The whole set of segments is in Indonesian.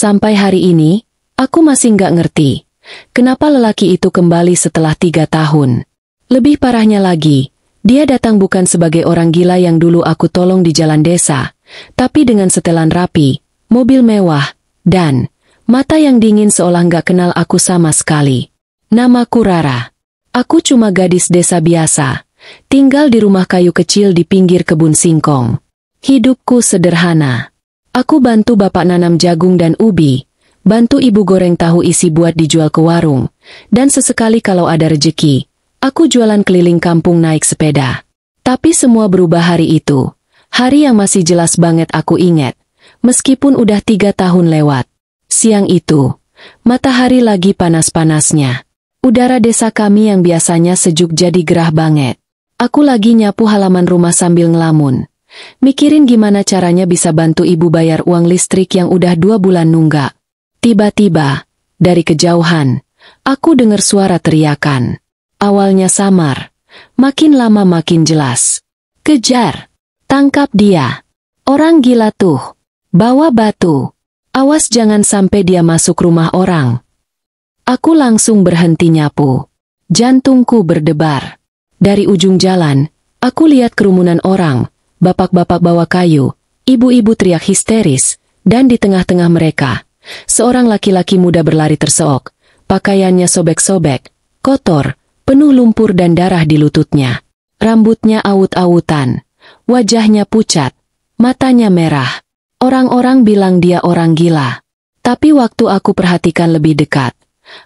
Sampai hari ini, aku masih nggak ngerti, kenapa lelaki itu kembali setelah 3 tahun. Lebih parahnya lagi, dia datang bukan sebagai orang gila yang dulu aku tolong di jalan desa, tapi dengan setelan rapi, mobil mewah, dan mata yang dingin seolah nggak kenal aku sama sekali. Namaku Rara. Aku cuma gadis desa biasa, tinggal di rumah kayu kecil di pinggir kebun singkong. Hidupku sederhana. Aku bantu bapak nanam jagung dan ubi, bantu ibu goreng tahu isi buat dijual ke warung, dan sesekali kalau ada rejeki, aku jualan keliling kampung naik sepeda. Tapi semua berubah hari itu, hari yang masih jelas banget aku ingat, meskipun udah 3 tahun lewat. Siang itu, matahari lagi panas-panasnya. Udara desa kami yang biasanya sejuk jadi gerah banget. Aku lagi nyapu halaman rumah sambil ngelamun. Mikirin gimana caranya bisa bantu ibu bayar uang listrik yang udah 2 bulan nunggak. Tiba-tiba, dari kejauhan, aku dengar suara teriakan. Awalnya samar, makin lama makin jelas. Kejar! Tangkap dia! Orang gila tuh! Bawa batu! Awas jangan sampai dia masuk rumah orang. Aku langsung berhenti nyapu. Jantungku berdebar. Dari ujung jalan, aku lihat kerumunan orang. Bapak-bapak bawa kayu, ibu-ibu teriak histeris, dan di tengah-tengah mereka, seorang laki-laki muda berlari terseok, pakaiannya sobek-sobek, kotor, penuh lumpur dan darah di lututnya. Rambutnya awut-awutan, wajahnya pucat, matanya merah. Orang-orang bilang dia orang gila. Tapi waktu aku perhatikan lebih dekat,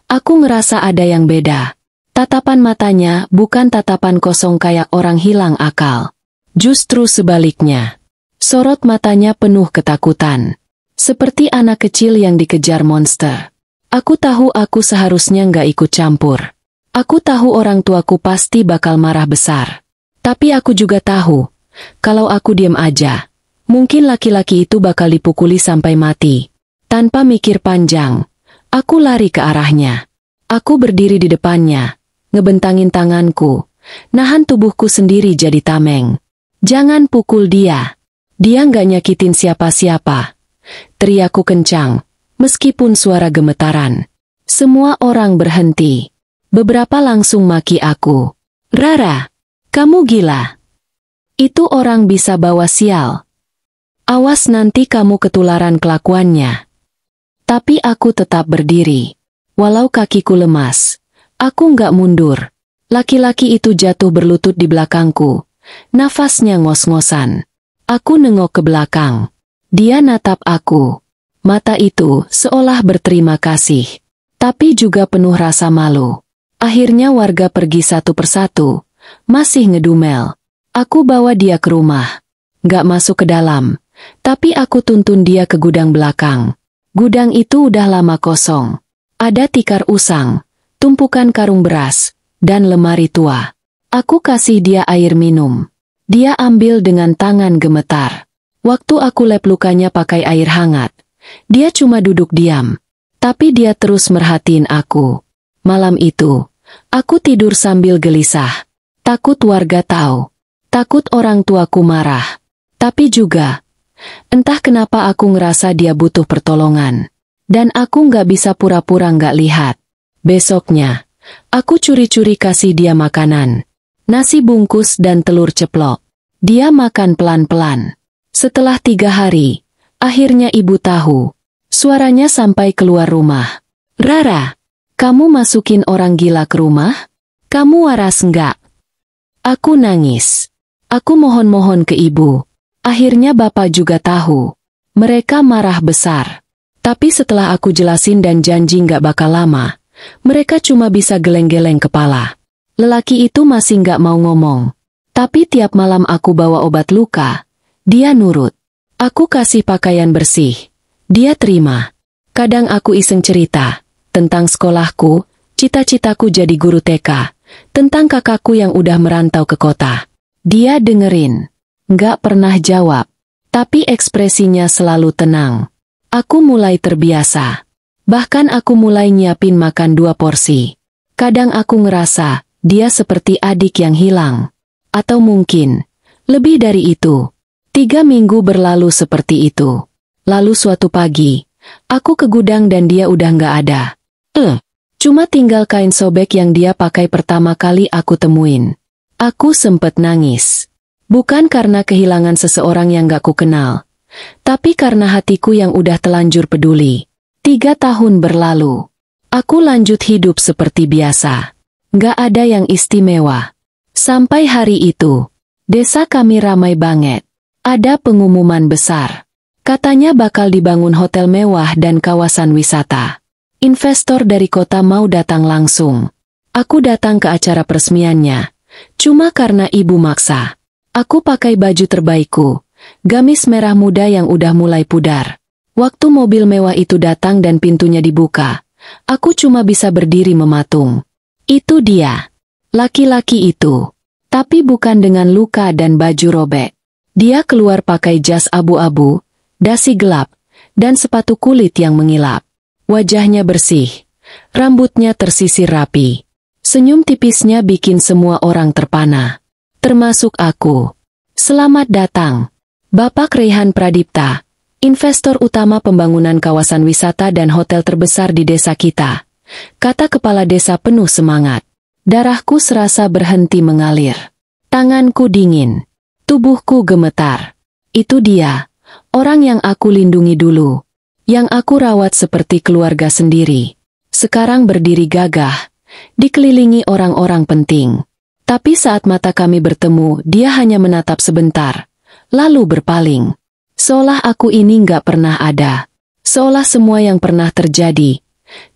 aku ngerasa ada yang beda. Tatapan matanya bukan tatapan kosong kayak orang hilang akal. Justru sebaliknya, sorot matanya penuh ketakutan. Seperti anak kecil yang dikejar monster. Aku tahu aku seharusnya nggak ikut campur. Aku tahu orang tuaku pasti bakal marah besar. Tapi aku juga tahu, kalau aku diam aja, mungkin laki-laki itu bakal dipukuli sampai mati. Tanpa mikir panjang, aku lari ke arahnya. Aku berdiri di depannya, ngebentangin tanganku, nahan tubuhku sendiri jadi tameng. Jangan pukul dia. Dia nggak nyakitin siapa-siapa. Teriakku kencang, meskipun suara gemetaran. Semua orang berhenti. Beberapa langsung maki aku. Rara, kamu gila. Itu orang bisa bawa sial. Awas nanti kamu ketularan kelakuannya. Tapi aku tetap berdiri. Walau kakiku lemas, aku nggak mundur. Laki-laki itu jatuh berlutut di belakangku. Nafasnya ngos-ngosan. Aku nengok ke belakang. Dia natap aku. Mata itu seolah berterima kasih, tapi juga penuh rasa malu. Akhirnya warga pergi satu persatu. Masih ngedumel. Aku bawa dia ke rumah. Nggak masuk ke dalam, tapi aku tuntun dia ke gudang belakang. Gudang itu udah lama kosong. Ada tikar usang, tumpukan karung beras, dan lemari tua. Aku kasih dia air minum. Dia ambil dengan tangan gemetar. Waktu aku lap lukanya pakai air hangat, dia cuma duduk diam. Tapi dia terus merhatiin aku. Malam itu, aku tidur sambil gelisah. Takut warga tahu. Takut orang tuaku marah. Tapi juga, entah kenapa aku ngerasa dia butuh pertolongan. Dan aku nggak bisa pura-pura nggak lihat. Besoknya, aku curi-curi kasih dia makanan. Nasi bungkus dan telur ceplok. Dia makan pelan-pelan. Setelah 3 hari, akhirnya ibu tahu. Suaranya sampai keluar rumah. Rara, kamu masukin orang gila ke rumah? Kamu waras nggak? Aku nangis. Aku mohon-mohon ke ibu. Akhirnya bapak juga tahu. Mereka marah besar. Tapi setelah aku jelasin dan janji nggak bakal lama, mereka cuma bisa geleng-geleng kepala. Lelaki itu masih nggak mau ngomong. Tapi tiap malam aku bawa obat luka, dia nurut. Aku kasih pakaian bersih, dia terima. Kadang aku iseng cerita tentang sekolahku, cita-citaku jadi guru TK, tentang kakakku yang udah merantau ke kota. Dia dengerin, nggak pernah jawab, tapi ekspresinya selalu tenang. Aku mulai terbiasa. Bahkan aku mulai nyiapin makan 2 porsi. Kadang aku ngerasa dia seperti adik yang hilang. Atau mungkin, lebih dari itu. 3 minggu berlalu seperti itu. Lalu suatu pagi, Aku ke gudang dan dia udah nggak ada. Cuma tinggal kain sobek yang dia pakai pertama kali aku temuin. Aku sempet nangis. Bukan karena kehilangan seseorang yang gak ku kenal, tapi karena hatiku yang udah telanjur peduli. 3 tahun berlalu. Aku lanjut hidup seperti biasa. Gak ada yang istimewa. Sampai hari itu, desa kami ramai banget. Ada pengumuman besar. Katanya bakal dibangun hotel mewah dan kawasan wisata. Investor dari kota mau datang langsung. Aku datang ke acara peresmiannya. Cuma karena ibu maksa. Aku pakai baju terbaikku. Gamis merah muda yang udah mulai pudar. Waktu mobil mewah itu datang dan pintunya dibuka, aku cuma bisa berdiri mematung. Itu dia. Laki-laki itu. Tapi bukan dengan luka dan baju robek. Dia keluar pakai jas abu-abu, dasi gelap, dan sepatu kulit yang mengilap. Wajahnya bersih, rambutnya tersisir rapi. Senyum tipisnya bikin semua orang terpana. Termasuk aku. Selamat datang, Bapak Rehan Pradipta, investor utama pembangunan kawasan wisata dan hotel terbesar di desa kita. Kata kepala desa penuh semangat. Darahku serasa berhenti mengalir. Tanganku dingin. Tubuhku gemetar. Itu dia, orang yang aku lindungi dulu. Yang aku rawat seperti keluarga sendiri. Sekarang berdiri gagah, dikelilingi orang-orang penting. Tapi saat mata kami bertemu, dia hanya menatap sebentar, lalu berpaling. Seolah aku ini nggak pernah ada. Seolah semua yang pernah terjadi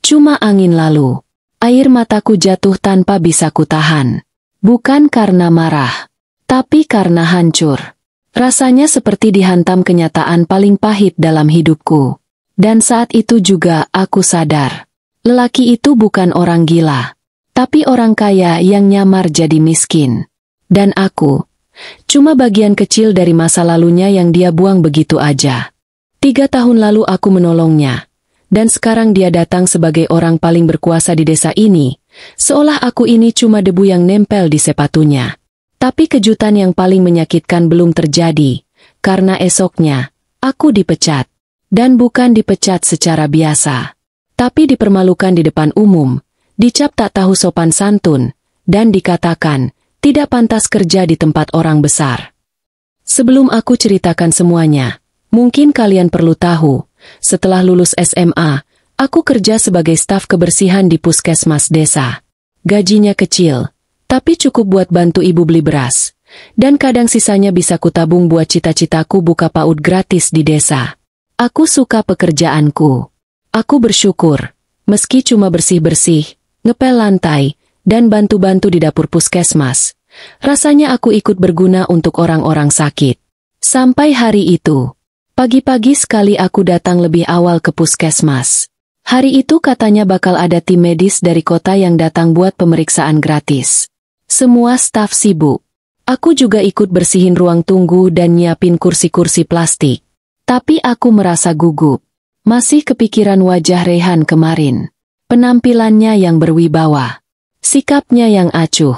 cuma angin lalu. Air mataku jatuh tanpa bisa kutahan. Bukan karena marah, tapi karena hancur. Rasanya seperti dihantam kenyataan paling pahit dalam hidupku. Dan saat itu juga aku sadar, lelaki itu bukan orang gila, tapi orang kaya yang nyamar jadi miskin. Dan aku, cuma bagian kecil dari masa lalunya yang dia buang begitu aja. 3 tahun lalu aku menolongnya, dan sekarang dia datang sebagai orang paling berkuasa di desa ini, seolah aku ini cuma debu yang nempel di sepatunya. Tapi kejutan yang paling menyakitkan belum terjadi, karena esoknya, aku dipecat. Dan bukan dipecat secara biasa, tapi dipermalukan di depan umum, dicap tak tahu sopan santun, dan dikatakan, tidak pantas kerja di tempat orang besar. Sebelum aku ceritakan semuanya, mungkin kalian perlu tahu, setelah lulus SMA, aku kerja sebagai staf kebersihan di puskesmas desa. Gajinya kecil, tapi cukup buat bantu ibu beli beras, dan kadang sisanya bisa kutabung buat cita-citaku buka PAUD gratis di desa. Aku suka pekerjaanku. Aku bersyukur, meski cuma bersih-bersih, ngepel lantai, dan bantu-bantu di dapur puskesmas. Rasanya aku ikut berguna untuk orang-orang sakit. Sampai hari itu, pagi-pagi sekali aku datang lebih awal ke puskesmas. Hari itu katanya bakal ada tim medis dari kota yang datang buat pemeriksaan gratis. Semua staf sibuk. Aku juga ikut bersihin ruang tunggu dan nyiapin kursi-kursi plastik. Tapi aku merasa gugup. Masih kepikiran wajah Rehan kemarin. Penampilannya yang berwibawa. Sikapnya yang acuh.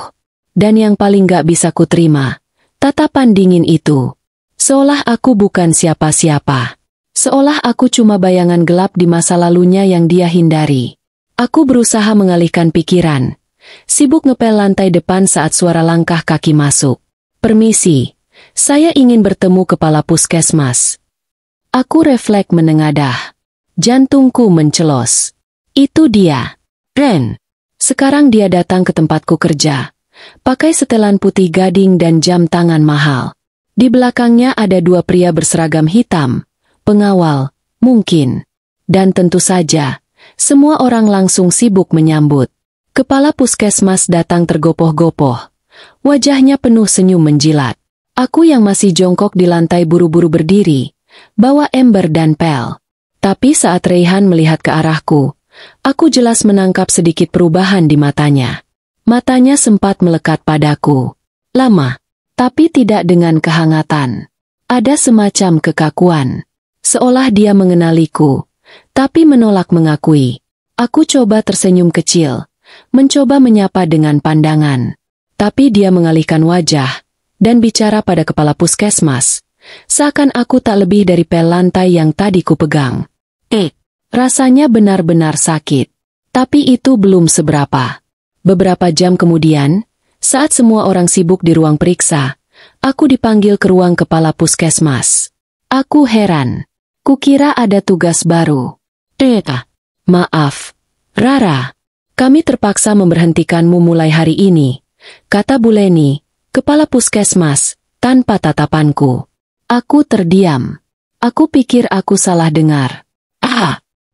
Dan yang paling gak bisa kuterima, tatapan dingin itu. Seolah aku bukan siapa-siapa. Seolah aku cuma bayangan gelap di masa lalunya yang dia hindari. Aku berusaha mengalihkan pikiran. Sibuk ngepel lantai depan saat suara langkah kaki masuk. Permisi, saya ingin bertemu kepala puskesmas. Aku refleks menengadah. Jantungku mencelos. Itu dia. Ren. Sekarang dia datang ke tempatku kerja. Pakai setelan putih gading dan jam tangan mahal. Di belakangnya ada 2 pria berseragam hitam. Pengawal, mungkin. Dan tentu saja, semua orang langsung sibuk menyambut. Kepala puskesmas datang tergopoh-gopoh. Wajahnya penuh senyum menjilat. Aku yang masih jongkok di lantai buru-buru berdiri. Bawa ember dan pel. Tapi saat Rehan melihat ke arahku, aku jelas menangkap sedikit perubahan di matanya. Matanya sempat melekat padaku. Lama, tapi tidak dengan kehangatan. Ada semacam kekakuan. Seolah dia mengenaliku, tapi menolak mengakui. Aku coba tersenyum kecil, mencoba menyapa dengan pandangan. Tapi dia mengalihkan wajah, dan bicara pada kepala puskesmas. Seakan aku tak lebih dari pel lantai yang tadi kupegang. Rasanya benar-benar sakit. Tapi itu belum seberapa. Beberapa jam kemudian, saat semua orang sibuk di ruang periksa, aku dipanggil ke ruang kepala puskesmas. Aku heran. Kukira ada tugas baru. Maaf, Rara. Kami terpaksa memberhentikanmu mulai hari ini, kata Bu Leni, kepala puskesmas, tanpa tatapanku. Aku terdiam. Aku pikir aku salah dengar.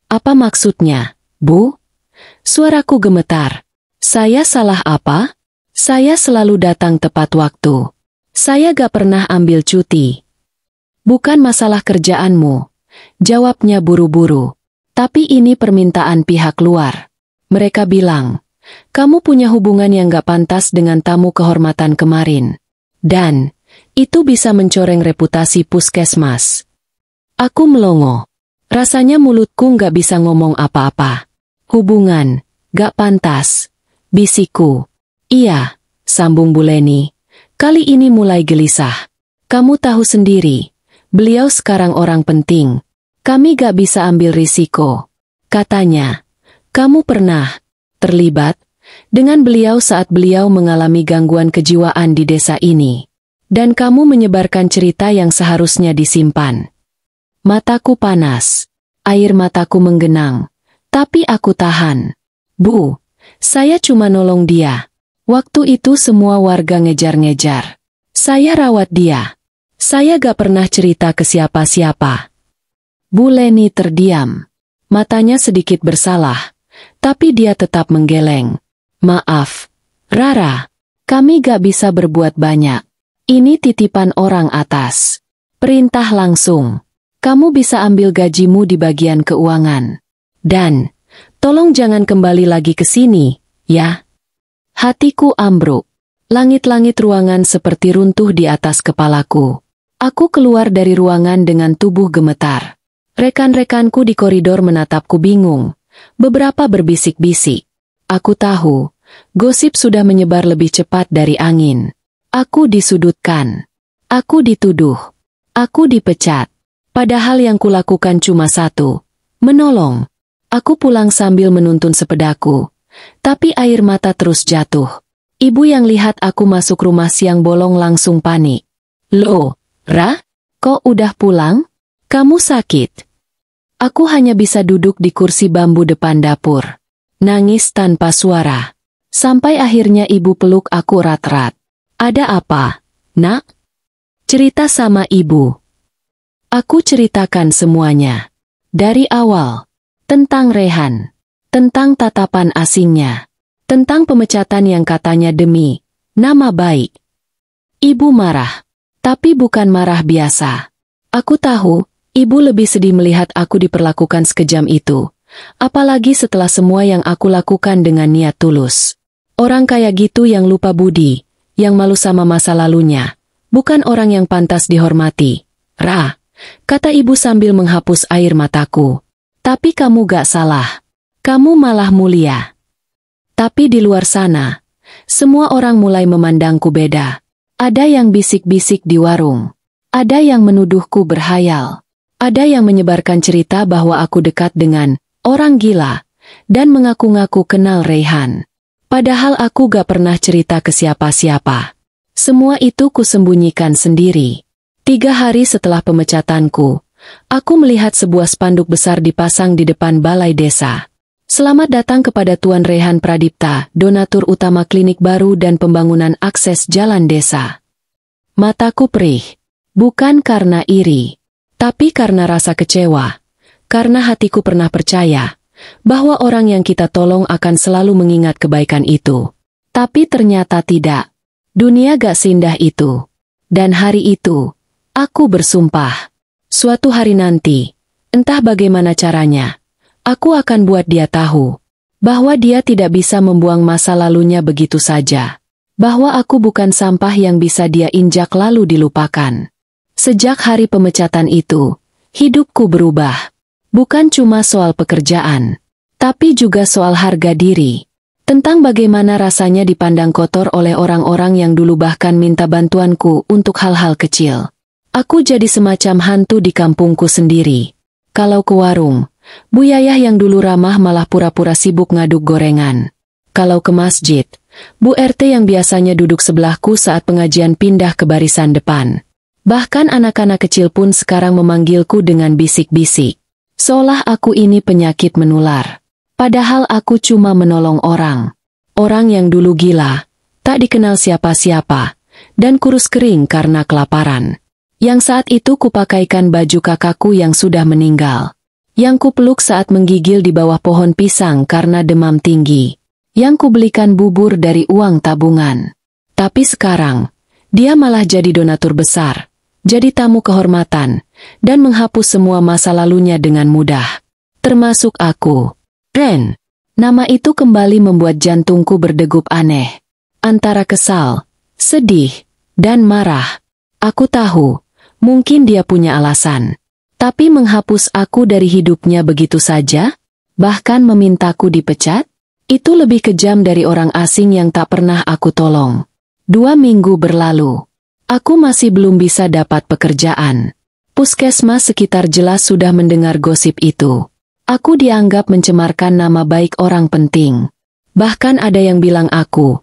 Apa maksudnya, Bu? Suaraku gemetar. Saya salah apa? Saya selalu datang tepat waktu. Saya gak pernah ambil cuti. Bukan masalah kerjaanmu, jawabnya buru-buru. Tapi ini permintaan pihak luar. Mereka bilang, kamu punya hubungan yang gak pantas dengan tamu kehormatan kemarin. Dan, itu bisa mencoreng reputasi puskesmas. Aku melongo. Rasanya mulutku gak bisa ngomong apa-apa. Hubungan, gak pantas. Bisikku. Iya, sambung Bu Leni. Kali ini mulai gelisah. Kamu tahu sendiri, beliau sekarang orang penting. Kami gak bisa ambil risiko. Katanya, kamu pernah terlibat dengan beliau saat beliau mengalami gangguan kejiwaan di desa ini. Dan kamu menyebarkan cerita yang seharusnya disimpan. Mataku panas. Air mataku menggenang. Tapi aku tahan. Bu, saya cuma nolong dia. Waktu itu semua warga ngejar-ngejar. Saya rawat dia. Saya gak pernah cerita ke siapa-siapa. Bu Leni terdiam. Matanya sedikit bersalah. Tapi dia tetap menggeleng. Maaf, Rara. Kami gak bisa berbuat banyak. Ini titipan orang atas. Perintah langsung. Kamu bisa ambil gajimu di bagian keuangan. Dan, tolong jangan kembali lagi ke sini, ya. Hatiku ambruk. Langit-langit ruangan seperti runtuh di atas kepalaku. Aku keluar dari ruangan dengan tubuh gemetar. Rekan-rekanku di koridor menatapku bingung. Beberapa berbisik-bisik. Aku tahu, gosip sudah menyebar lebih cepat dari angin. Aku disudutkan. Aku dituduh. Aku dipecat. Padahal yang kulakukan cuma satu, menolong. Aku pulang sambil menuntun sepedaku. Tapi air mata terus jatuh. Ibu yang lihat aku masuk rumah siang bolong langsung panik. Loh, Ra? Kok udah pulang? Kamu sakit? Aku hanya bisa duduk di kursi bambu depan dapur. Nangis tanpa suara. Sampai akhirnya ibu peluk aku erat-erat. Ada apa, Nak? Cerita sama ibu. Aku ceritakan semuanya. Dari awal. Tentang Rehan. Tentang tatapan asingnya. Tentang pemecatan yang katanya demi nama baik. Ibu marah. Tapi bukan marah biasa. Aku tahu, ibu lebih sedih melihat aku diperlakukan sekejam itu. Apalagi setelah semua yang aku lakukan dengan niat tulus. Orang kayak gitu yang lupa budi, yang malu sama masa lalunya. Bukan orang yang pantas dihormati. Ra. Kata ibu sambil menghapus air mataku. Tapi kamu gak salah. Kamu malah mulia. Tapi di luar sana, semua orang mulai memandangku beda. Ada yang bisik-bisik di warung. Ada yang menuduhku berhayal. Ada yang menyebarkan cerita bahwa aku dekat dengan orang gila dan mengaku-ngaku kenal Rehan. Padahal aku gak pernah cerita ke siapa-siapa. Semua itu kusembunyikan sendiri. 3 hari setelah pemecatanku, aku melihat sebuah spanduk besar dipasang di depan balai desa. Selamat datang kepada Tuan Rehan Pradipta, donatur utama klinik baru dan pembangunan akses jalan desa. Mataku perih. Bukan karena iri, tapi karena rasa kecewa. Karena hatiku pernah percaya bahwa orang yang kita tolong akan selalu mengingat kebaikan itu. Tapi ternyata tidak. Dunia gak seindah itu. Dan hari itu, aku bersumpah, suatu hari nanti, entah bagaimana caranya, aku akan buat dia tahu bahwa dia tidak bisa membuang masa lalunya begitu saja. Bahwa aku bukan sampah yang bisa dia injak lalu dilupakan. Sejak hari pemecatan itu, hidupku berubah. Bukan cuma soal pekerjaan, tapi juga soal harga diri. Tentang bagaimana rasanya dipandang kotor oleh orang-orang yang dulu bahkan minta bantuanku untuk hal-hal kecil. Aku jadi semacam hantu di kampungku sendiri. Kalau ke warung, Bu Yayah yang dulu ramah malah pura-pura sibuk ngaduk gorengan. Kalau ke masjid, Bu RT yang biasanya duduk sebelahku saat pengajian pindah ke barisan depan. Bahkan anak-anak kecil pun sekarang memanggilku dengan bisik-bisik. Seolah aku ini penyakit menular. Padahal aku cuma menolong orang. Orang yang dulu gila, tak dikenal siapa-siapa, dan kurus kering karena kelaparan. Yang saat itu kupakaikan baju kakakku yang sudah meninggal. Yang kupeluk saat menggigil di bawah pohon pisang karena demam tinggi. Yang kubelikan bubur dari uang tabungan. Tapi sekarang, dia malah jadi donatur besar, jadi tamu kehormatan, dan menghapus semua masa lalunya dengan mudah. Termasuk aku. Ren. Nama itu kembali membuat jantungku berdegup aneh. Antara kesal, sedih, dan marah. Aku tahu, mungkin dia punya alasan. Tapi menghapus aku dari hidupnya begitu saja, bahkan memintaku dipecat, itu lebih kejam dari orang asing yang tak pernah aku tolong. 2 minggu berlalu. Aku masih belum bisa dapat pekerjaan. Puskesmas sekitar jelas sudah mendengar gosip itu. Aku dianggap mencemarkan nama baik orang penting. Bahkan ada yang bilang aku,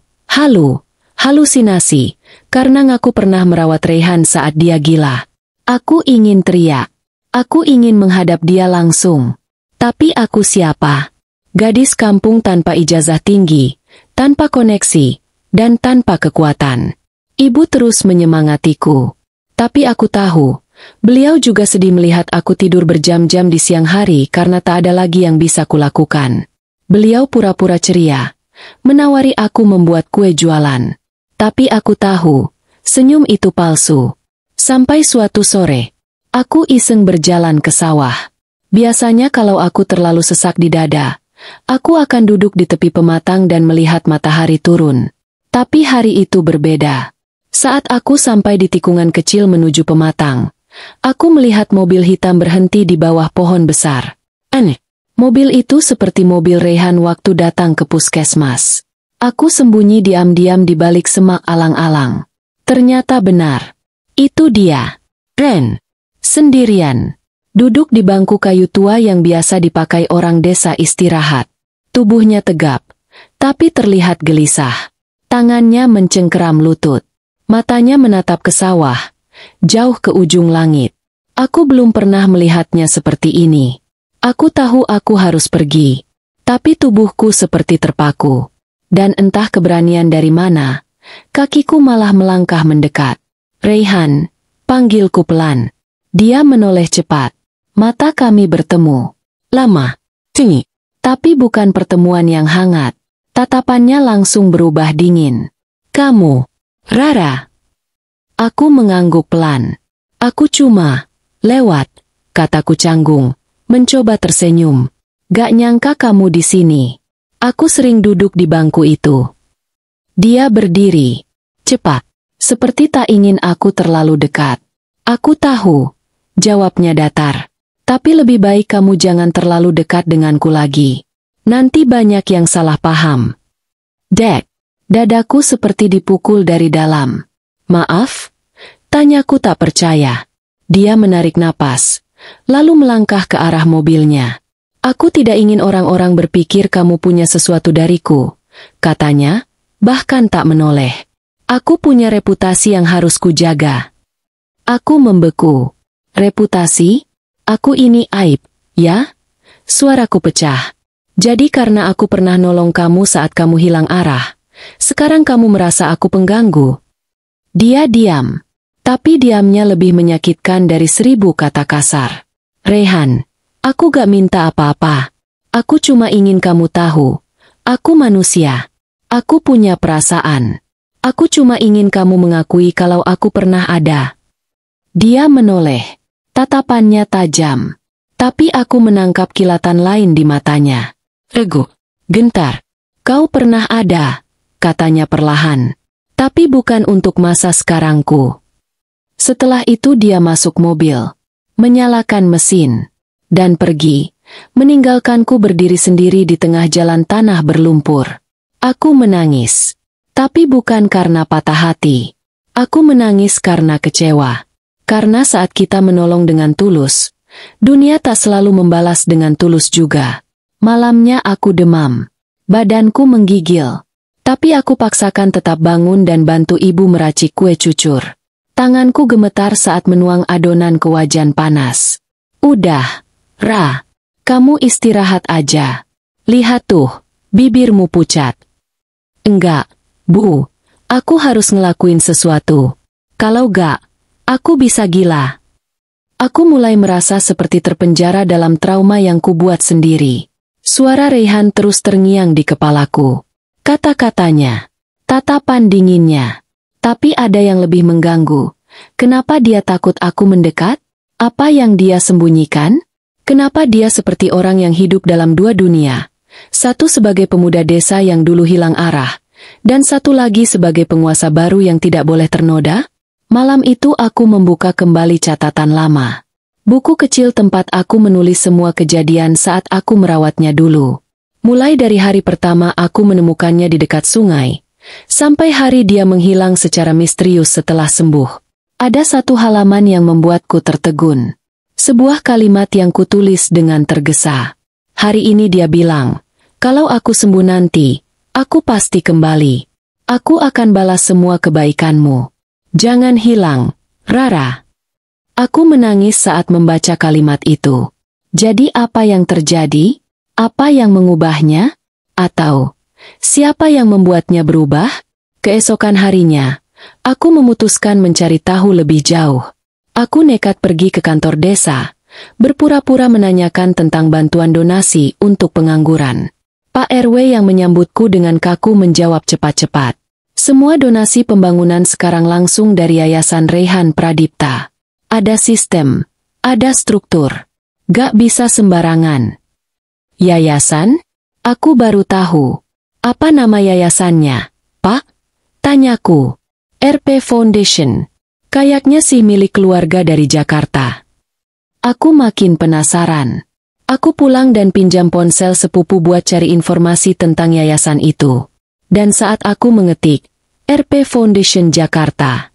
halusinasi, karena ngaku pernah merawat Reyhan saat dia gila. Aku ingin teriak. Aku ingin menghadap dia langsung. Tapi aku siapa? Gadis kampung tanpa ijazah tinggi, tanpa koneksi, dan tanpa kekuatan. Ibu terus menyemangatiku. Tapi aku tahu, beliau juga sedih melihat aku tidur berjam-jam di siang hari karena tak ada lagi yang bisa kulakukan. Beliau pura-pura ceria, menawari aku membuat kue jualan. Tapi aku tahu, senyum itu palsu. Sampai suatu sore, aku iseng berjalan ke sawah. Biasanya kalau aku terlalu sesak di dada, aku akan duduk di tepi pematang dan melihat matahari turun. Tapi hari itu berbeda. Saat aku sampai di tikungan kecil menuju pematang, aku melihat mobil hitam berhenti di bawah pohon besar. Aneh, mobil itu seperti mobil Reyhan waktu datang ke puskesmas. Aku sembunyi diam-diam di balik semak alang-alang. Ternyata benar. Itu dia. Ren. Sendirian. Duduk di bangku kayu tua yang biasa dipakai orang desa istirahat. Tubuhnya tegap, tapi terlihat gelisah. Tangannya mencengkeram lutut. Matanya menatap ke sawah, jauh ke ujung langit. Aku belum pernah melihatnya seperti ini. Aku tahu aku harus pergi, tapi tubuhku seperti terpaku. Dan entah keberanian dari mana, kakiku malah melangkah mendekat. Reyhan, panggilku pelan. Dia menoleh cepat. Mata kami bertemu. Lama. Tinggi. Tapi bukan pertemuan yang hangat. Tatapannya langsung berubah dingin. Kamu, Rara. Aku mengangguk pelan. Aku cuma lewat, kataku canggung, mencoba tersenyum. Gak nyangka kamu di sini. Aku sering duduk di bangku itu. Dia berdiri. Cepat. Seperti tak ingin aku terlalu dekat. Aku tahu. Jawabnya datar. Tapi lebih baik kamu jangan terlalu dekat denganku lagi. Nanti banyak yang salah paham. Dek. Dadaku seperti dipukul dari dalam. Maaf? Tanyaku tak percaya. Dia menarik napas, lalu melangkah ke arah mobilnya. Aku tidak ingin orang-orang berpikir kamu punya sesuatu dariku, katanya, bahkan tak menoleh. Aku punya reputasi yang harus kujaga. Aku membeku. Reputasi? Aku ini aib, ya? Suaraku pecah. Jadi karena aku pernah nolong kamu saat kamu hilang arah, sekarang kamu merasa aku pengganggu. Dia diam. Tapi diamnya lebih menyakitkan dari 1000 kata kasar. Reyhan, aku gak minta apa-apa. Aku cuma ingin kamu tahu. Aku manusia. Aku punya perasaan. Aku cuma ingin kamu mengakui kalau aku pernah ada. Dia menoleh. Tatapannya tajam. Tapi aku menangkap kilatan lain di matanya. Regu. Gentar. Kau pernah ada, katanya perlahan. Tapi bukan untuk masa sekarangku. Setelah itu dia masuk mobil, menyalakan mesin, dan pergi, meninggalkanku berdiri sendiri di tengah jalan tanah berlumpur. Aku menangis, tapi bukan karena patah hati. Aku menangis karena kecewa. Karena saat kita menolong dengan tulus, Dunia tak selalu membalas dengan tulus juga. Malamnya aku demam. Badanku menggigil. Tapi aku paksakan tetap bangun dan bantu ibu meracik kue cucur. Tanganku gemetar saat menuang adonan ke wajan panas. Udah, Ra. Kamu istirahat aja. Lihat tuh, bibirmu pucat. Enggak, Bu. Aku harus ngelakuin sesuatu. Kalau gak, aku bisa gila. Aku mulai merasa seperti terpenjara dalam trauma yang kubuat sendiri. Suara Raihan terus terngiang di kepalaku. Kata-katanya, tatapan dinginnya. Tapi ada yang lebih mengganggu. Kenapa dia takut aku mendekat? Apa yang dia sembunyikan? Kenapa dia seperti orang yang hidup dalam dua dunia? Satu sebagai pemuda desa yang dulu hilang arah, dan satu lagi sebagai penguasa baru yang tidak boleh ternoda? Malam itu aku membuka kembali catatan lama. Buku kecil tempat aku menulis semua kejadian saat aku merawatnya dulu. Mulai dari hari pertama aku menemukannya di dekat sungai, sampai hari dia menghilang secara misterius setelah sembuh. Ada satu halaman yang membuatku tertegun. Sebuah kalimat yang kutulis dengan tergesa. Hari ini dia bilang, kalau aku sembuh nanti, aku pasti kembali. Aku akan balas semua kebaikanmu. Jangan hilang, Rara. Aku menangis saat membaca kalimat itu. Jadi apa yang terjadi? Apa yang mengubahnya? Atau, siapa yang membuatnya berubah? Keesokan harinya, aku memutuskan mencari tahu lebih jauh. Aku nekat pergi ke kantor desa, berpura-pura menanyakan tentang bantuan donasi untuk pengangguran. Pak RW yang menyambutku dengan kaku menjawab cepat-cepat. Semua donasi pembangunan sekarang langsung dari Yayasan Raihan Pradipta. Ada sistem, ada struktur. Gak bisa sembarangan. Yayasan? Aku baru tahu. Apa nama yayasannya, Pak? Tanyaku. RP Foundation. Kayaknya sih milik keluarga dari Jakarta. Aku makin penasaran. Aku pulang dan pinjam ponsel sepupu buat cari informasi tentang yayasan itu. Dan saat aku mengetik, RP Foundation Jakarta,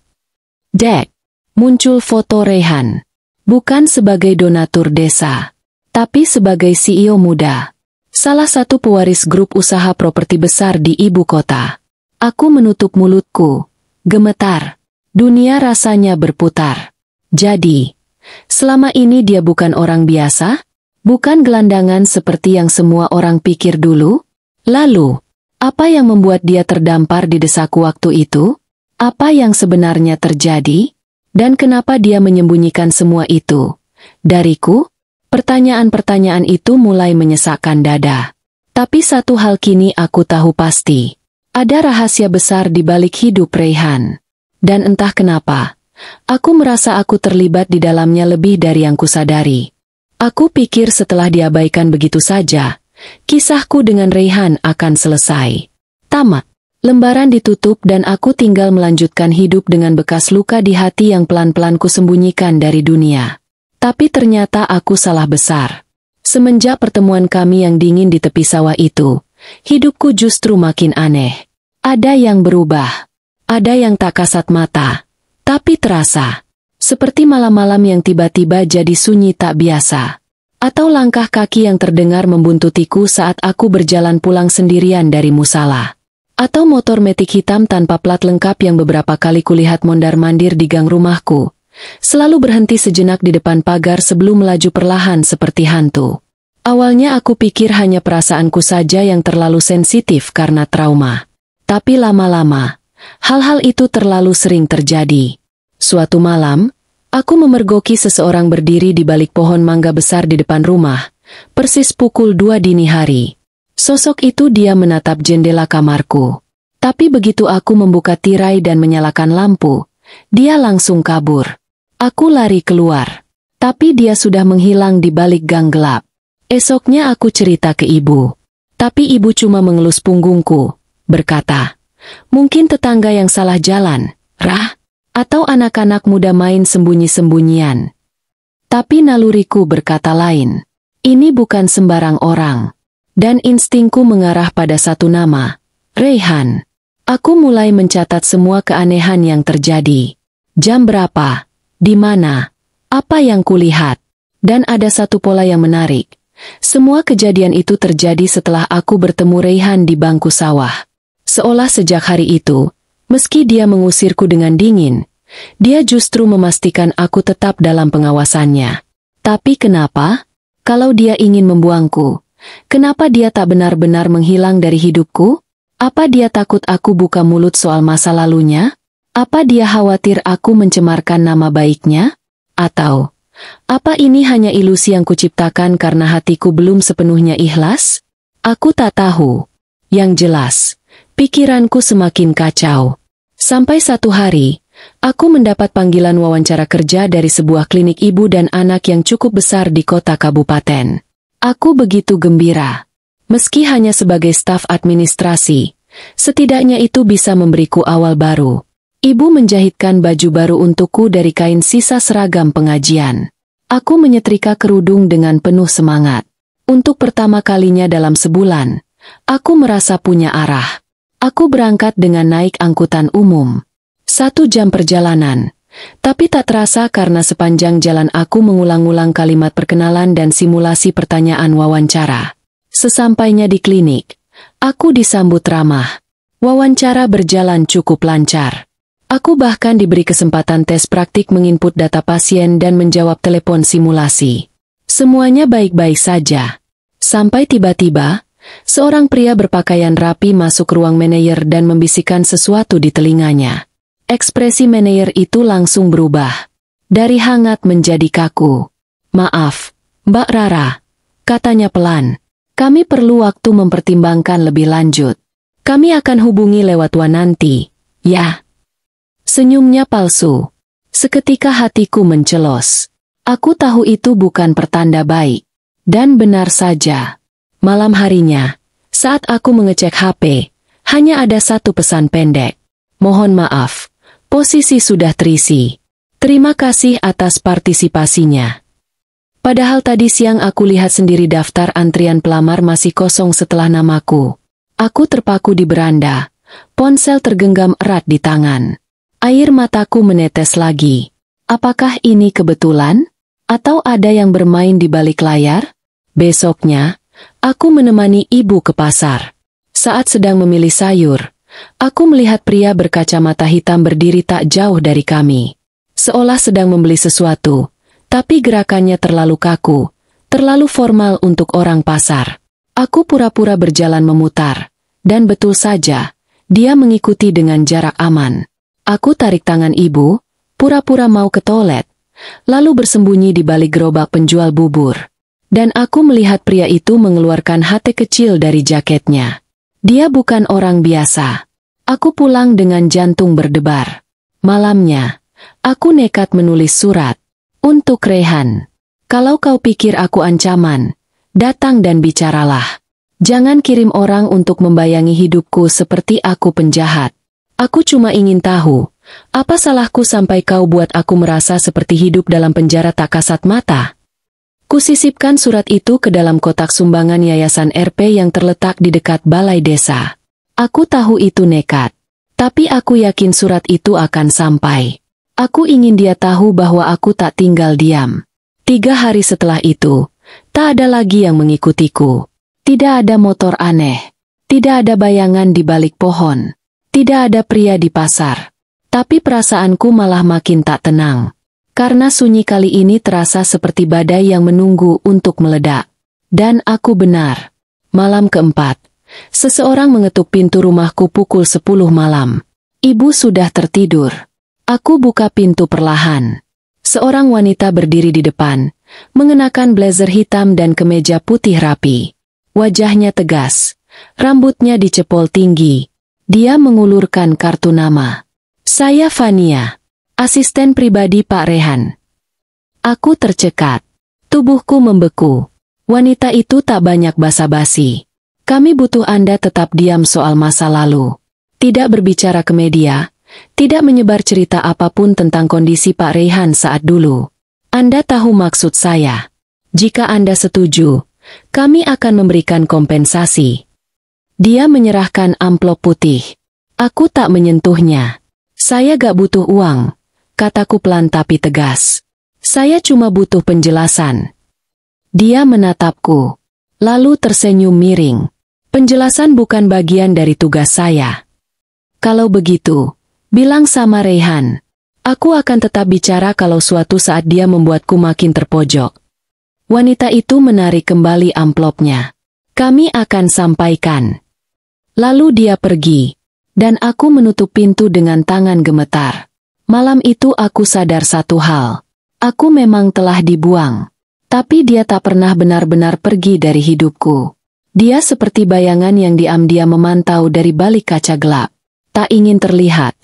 Dek, muncul foto Raihan. Bukan sebagai donatur desa, tapi sebagai CEO muda. Salah satu pewaris grup usaha properti besar di ibu kota. Aku menutup mulutku. Gemetar. Dunia rasanya berputar. Jadi, selama ini dia bukan orang biasa? Bukan gelandangan seperti yang semua orang pikir dulu? Lalu, apa yang membuat dia terdampar di desaku waktu itu? Apa yang sebenarnya terjadi? Dan kenapa dia menyembunyikan semua itu? Dariku? Pertanyaan-pertanyaan itu mulai menyesakkan dada. Tapi satu hal kini aku tahu pasti. Ada rahasia besar di balik hidup Raihan. Dan entah kenapa, aku merasa aku terlibat di dalamnya lebih dari yang kusadari. Aku pikir setelah diabaikan begitu saja, kisahku dengan Raihan akan selesai. Tamat. Lembaran ditutup dan aku tinggal melanjutkan hidup dengan bekas luka di hati yang pelan-pelan kusembunyikan dari dunia. Tapi ternyata aku salah besar. Semenjak pertemuan kami yang dingin di tepi sawah itu, hidupku justru makin aneh. Ada yang berubah. Ada yang tak kasat mata, tapi terasa. Seperti malam-malam yang tiba-tiba jadi sunyi tak biasa. Atau langkah kaki yang terdengar membuntutiku saat aku berjalan pulang sendirian dari musala. Atau motor metik hitam tanpa plat lengkap yang beberapa kali kulihat mondar-mandir di gang rumahku. Selalu berhenti sejenak di depan pagar sebelum melaju perlahan seperti hantu. Awalnya aku pikir hanya perasaanku saja yang terlalu sensitif karena trauma. Tapi lama-lama, hal-hal itu terlalu sering terjadi. Suatu malam, aku memergoki seseorang berdiri di balik pohon mangga besar di depan rumah, persis pukul 2 dini hari. Sosok itu dia menatap jendela kamarku. Tapi begitu aku membuka tirai dan menyalakan lampu, dia langsung kabur. Aku lari keluar, tapi dia sudah menghilang di balik gang gelap. Esoknya aku cerita ke ibu. Tapi ibu cuma mengelus punggungku, berkata, mungkin tetangga yang salah jalan, Rah, atau anak-anak muda main sembunyi-sembunyian. Tapi naluriku berkata lain. Ini bukan sembarang orang. Dan instingku mengarah pada satu nama, Raihan. Aku mulai mencatat semua keanehan yang terjadi. Jam berapa? Di mana? Apa yang kulihat? Dan ada satu pola yang menarik. Semua kejadian itu terjadi setelah aku bertemu Raihan di bangku sawah. Seolah sejak hari itu, meski dia mengusirku dengan dingin, dia justru memastikan aku tetap dalam pengawasannya. Tapi kenapa? Kalau dia ingin membuangku, kenapa dia tak benar-benar menghilang dari hidupku? Apa dia takut aku buka mulut soal masa lalunya? Apa dia khawatir aku mencemarkan nama baiknya? Atau, apa ini hanya ilusi yang kuciptakan karena hatiku belum sepenuhnya ikhlas? Aku tak tahu. Yang jelas, pikiranku semakin kacau. Sampai satu hari, aku mendapat panggilan wawancara kerja dari sebuah klinik ibu dan anak yang cukup besar di kota kabupaten. Aku begitu gembira. Meski hanya sebagai staf administrasi, setidaknya itu bisa memberiku awal baru. Ibu menjahitkan baju baru untukku dari kain sisa seragam pengajian. Aku menyetrika kerudung dengan penuh semangat. Untuk pertama kalinya dalam sebulan, aku merasa punya arah. Aku berangkat dengan naik angkutan umum. 1 jam perjalanan. Tapi tak terasa karena sepanjang jalan aku mengulang-ulang kalimat perkenalan dan simulasi pertanyaan wawancara. Sesampainya di klinik, aku disambut ramah. Wawancara berjalan cukup lancar. Aku bahkan diberi kesempatan tes praktik menginput data pasien dan menjawab telepon simulasi. Semuanya baik-baik saja. Sampai tiba-tiba, seorang pria berpakaian rapi masuk ruang manajer dan membisikkan sesuatu di telinganya. Ekspresi manajer itu langsung berubah. Dari hangat menjadi kaku. "Maaf, Mbak Rara," katanya pelan. "Kami perlu waktu mempertimbangkan lebih lanjut. Kami akan hubungi lewat WA nanti, ya." Senyumnya palsu. Seketika hatiku mencelos. Aku tahu itu bukan pertanda baik. Dan benar saja. Malam harinya, saat aku mengecek HP, hanya ada satu pesan pendek. "Mohon maaf, posisi sudah terisi. Terima kasih atas partisipasinya." Padahal tadi siang aku lihat sendiri daftar antrian pelamar masih kosong setelah namaku. Aku terpaku di beranda. Ponsel tergenggam erat di tangan. Air mataku menetes lagi. Apakah ini kebetulan? Atau ada yang bermain di balik layar? Besoknya, aku menemani ibu ke pasar. Saat sedang memilih sayur, aku melihat pria berkacamata hitam berdiri tak jauh dari kami. Seolah sedang membeli sesuatu, tapi gerakannya terlalu kaku, terlalu formal untuk orang pasar. Aku pura-pura berjalan memutar, dan betul saja, dia mengikuti dengan jarak aman. Aku tarik tangan ibu, pura-pura mau ke toilet, lalu bersembunyi di balik gerobak penjual bubur. Dan aku melihat pria itu mengeluarkan HT kecil dari jaketnya. Dia bukan orang biasa. Aku pulang dengan jantung berdebar. Malamnya, aku nekat menulis surat. "Untuk Raihan. Kalau kau pikir aku ancaman, datang dan bicaralah. Jangan kirim orang untuk membayangi hidupku seperti aku penjahat. Aku cuma ingin tahu, apa salahku sampai kau buat aku merasa seperti hidup dalam penjara tak kasat mata?" Kusisipkan surat itu ke dalam kotak sumbangan Yayasan RP yang terletak di dekat balai desa. Aku tahu itu nekat, tapi aku yakin surat itu akan sampai. Aku ingin dia tahu bahwa aku tak tinggal diam. 3 hari setelah itu, tak ada lagi yang mengikutiku. Tidak ada motor aneh. Tidak ada bayangan di balik pohon. Tidak ada pria di pasar. Tapi perasaanku malah makin tak tenang. Karena sunyi kali ini terasa seperti badai yang menunggu untuk meledak. Dan aku benar. Malam keempat, seseorang mengetuk pintu rumahku pukul 10 malam. Ibu sudah tertidur. Aku buka pintu perlahan. Seorang wanita berdiri di depan, mengenakan blazer hitam dan kemeja putih rapi. Wajahnya tegas, rambutnya dicepol tinggi. Dia mengulurkan kartu nama. "Saya Fania, asisten pribadi Pak Raihan." Aku tercekat. Tubuhku membeku. Wanita itu tak banyak basa-basi. "Kami butuh Anda tetap diam soal masa lalu. Tidak berbicara ke media, tidak menyebar cerita apapun tentang kondisi Pak Raihan saat dulu. Anda tahu maksud saya. Jika Anda setuju, kami akan memberikan kompensasi." Dia menyerahkan amplop putih. Aku tak menyentuhnya. "Saya gak butuh uang," kataku pelan tapi tegas. "Saya cuma butuh penjelasan. Dia menatapku, lalu tersenyum miring. Penjelasan bukan bagian dari tugas saya. Kalau begitu, bilang sama Raihan. Aku akan tetap bicara kalau suatu saat dia membuatku makin terpojok. Wanita itu menarik kembali amplopnya. Kami akan sampaikan. Lalu dia pergi, dan aku menutup pintu dengan tangan gemetar. Malam itu aku sadar satu hal. Aku memang telah dibuang. Tapi dia tak pernah benar-benar pergi dari hidupku. Dia seperti bayangan yang diam-diam memantau dari balik kaca gelap. Tak ingin terlihat,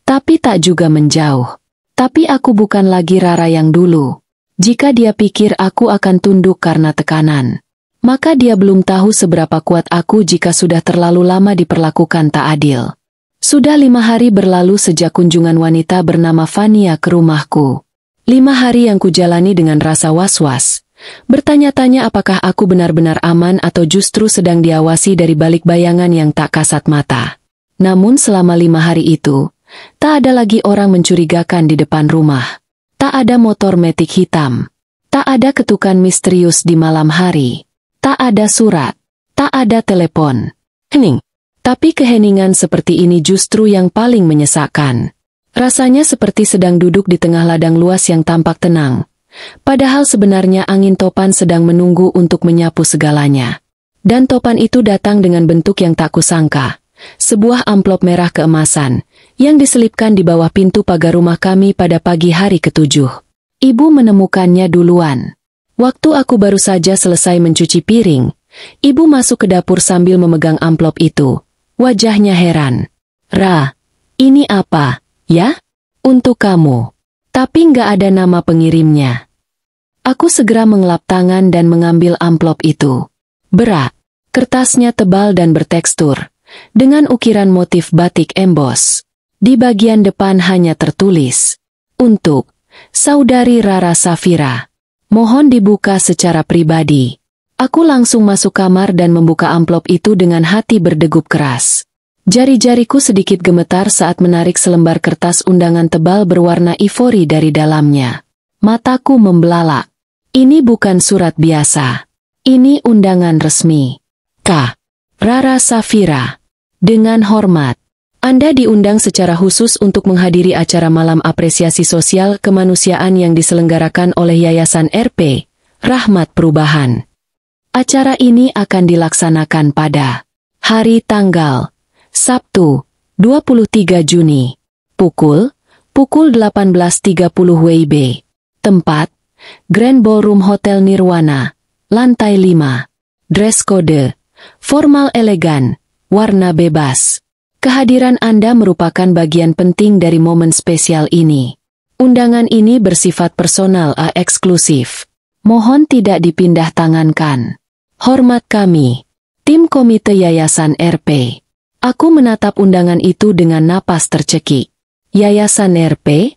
tapi tak juga menjauh. Tapi aku bukan lagi Rara yang dulu. Jika dia pikir aku akan tunduk karena tekanan, maka dia belum tahu seberapa kuat aku jika sudah terlalu lama diperlakukan tak adil. Sudah 5 hari berlalu sejak kunjungan wanita bernama Fania ke rumahku. 5 hari yang kujalani dengan rasa was-was. Bertanya-tanya apakah aku benar-benar aman atau justru sedang diawasi dari balik bayangan yang tak kasat mata. Namun selama 5 hari itu, tak ada lagi orang mencurigakan di depan rumah. Tak ada motor metik hitam. Tak ada ketukan misterius di malam hari. Tak ada surat. Tak ada telepon. Hening. Tapi keheningan seperti ini justru yang paling menyesakkan. Rasanya seperti sedang duduk di tengah ladang luas yang tampak tenang. Padahal sebenarnya angin topan sedang menunggu untuk menyapu segalanya. Dan topan itu datang dengan bentuk yang tak kusangka. Sebuah amplop merah keemasan, yang diselipkan di bawah pintu pagar rumah kami pada pagi hari ke-7. Ibu menemukannya duluan. Waktu aku baru saja selesai mencuci piring, ibu masuk ke dapur sambil memegang amplop itu. Wajahnya heran. Ra, ini apa, ya? Untuk kamu. Tapi nggak ada nama pengirimnya. Aku segera mengelap tangan dan mengambil amplop itu. Berat. Kertasnya tebal dan bertekstur, dengan ukiran motif batik emboss. Di bagian depan hanya tertulis, untuk Saudari Rara Safira. Mohon dibuka secara pribadi. Aku langsung masuk kamar dan membuka amplop itu dengan hati berdegup keras. Jari-jariku sedikit gemetar saat menarik selembar kertas undangan tebal berwarna ivory dari dalamnya. Mataku membelalak. Ini bukan surat biasa. Ini undangan resmi. K. Rara Safira. Dengan hormat. Anda diundang secara khusus untuk menghadiri acara malam apresiasi sosial kemanusiaan yang diselenggarakan oleh Yayasan RP, Rahmat Perubahan. Acara ini akan dilaksanakan pada hari tanggal Sabtu, 23 Juni, pukul 18.30 WIB. Tempat, Grand Ballroom Hotel Nirwana, lantai 5. Dress code, formal elegan, warna bebas. Kehadiran Anda merupakan bagian penting dari momen spesial ini. Undangan ini bersifat personal dan eksklusif. Mohon tidak dipindah tangankan. Hormat kami, tim komite Yayasan RP. Aku menatap undangan itu dengan napas tercekik. Yayasan RP?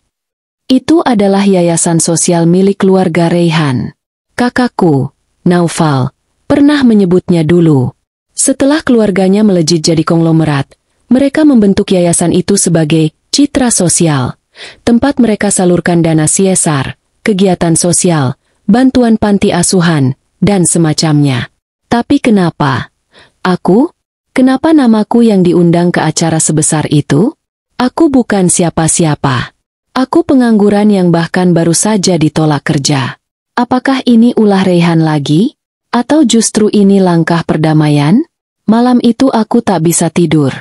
Itu adalah yayasan sosial milik keluarga Raihan. Kakakku, Naufal, pernah menyebutnya dulu. Setelah keluarganya melejit jadi konglomerat, mereka membentuk yayasan itu sebagai citra sosial, tempat mereka salurkan dana CSR, kegiatan sosial, bantuan panti asuhan, dan semacamnya. Tapi kenapa? Aku? Kenapa namaku yang diundang ke acara sebesar itu? Aku bukan siapa-siapa. Aku pengangguran yang bahkan baru saja ditolak kerja. Apakah ini ulah Raihan lagi? Atau justru ini langkah perdamaian? Malam itu aku tak bisa tidur.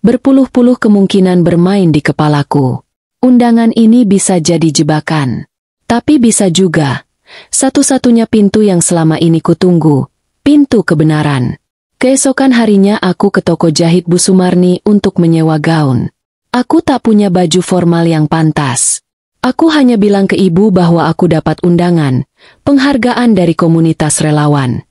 Berpuluh-puluh kemungkinan bermain di kepalaku. Undangan ini bisa jadi jebakan. Tapi bisa juga satu-satunya pintu yang selama ini kutunggu, pintu kebenaran. Keesokan harinya aku ke toko jahit Bu Sumarni untuk menyewa gaun. Aku tak punya baju formal yang pantas. Aku hanya bilang ke ibu bahwa aku dapat undangan, penghargaan dari komunitas relawan.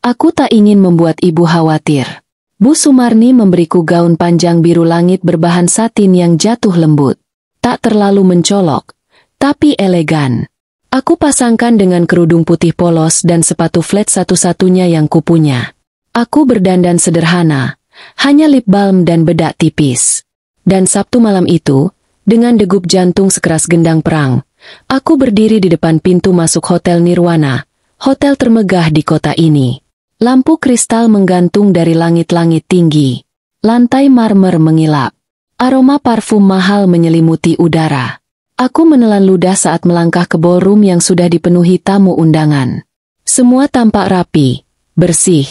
Aku tak ingin membuat ibu khawatir. Bu Sumarni memberiku gaun panjang biru langit berbahan satin yang jatuh lembut. Tak terlalu mencolok, tapi elegan. Aku pasangkan dengan kerudung putih polos dan sepatu flat satu-satunya yang kupunya. Aku berdandan sederhana, hanya lip balm dan bedak tipis. Dan Sabtu malam itu, dengan degup jantung sekeras gendang perang, aku berdiri di depan pintu masuk Hotel Nirwana, Hotel termegah di kota ini. Lampu kristal menggantung dari langit-langit tinggi. Lantai marmer mengilap. Aroma parfum mahal menyelimuti udara. Aku menelan ludah saat melangkah ke ballroom yang sudah dipenuhi tamu undangan. Semua tampak rapi, bersih,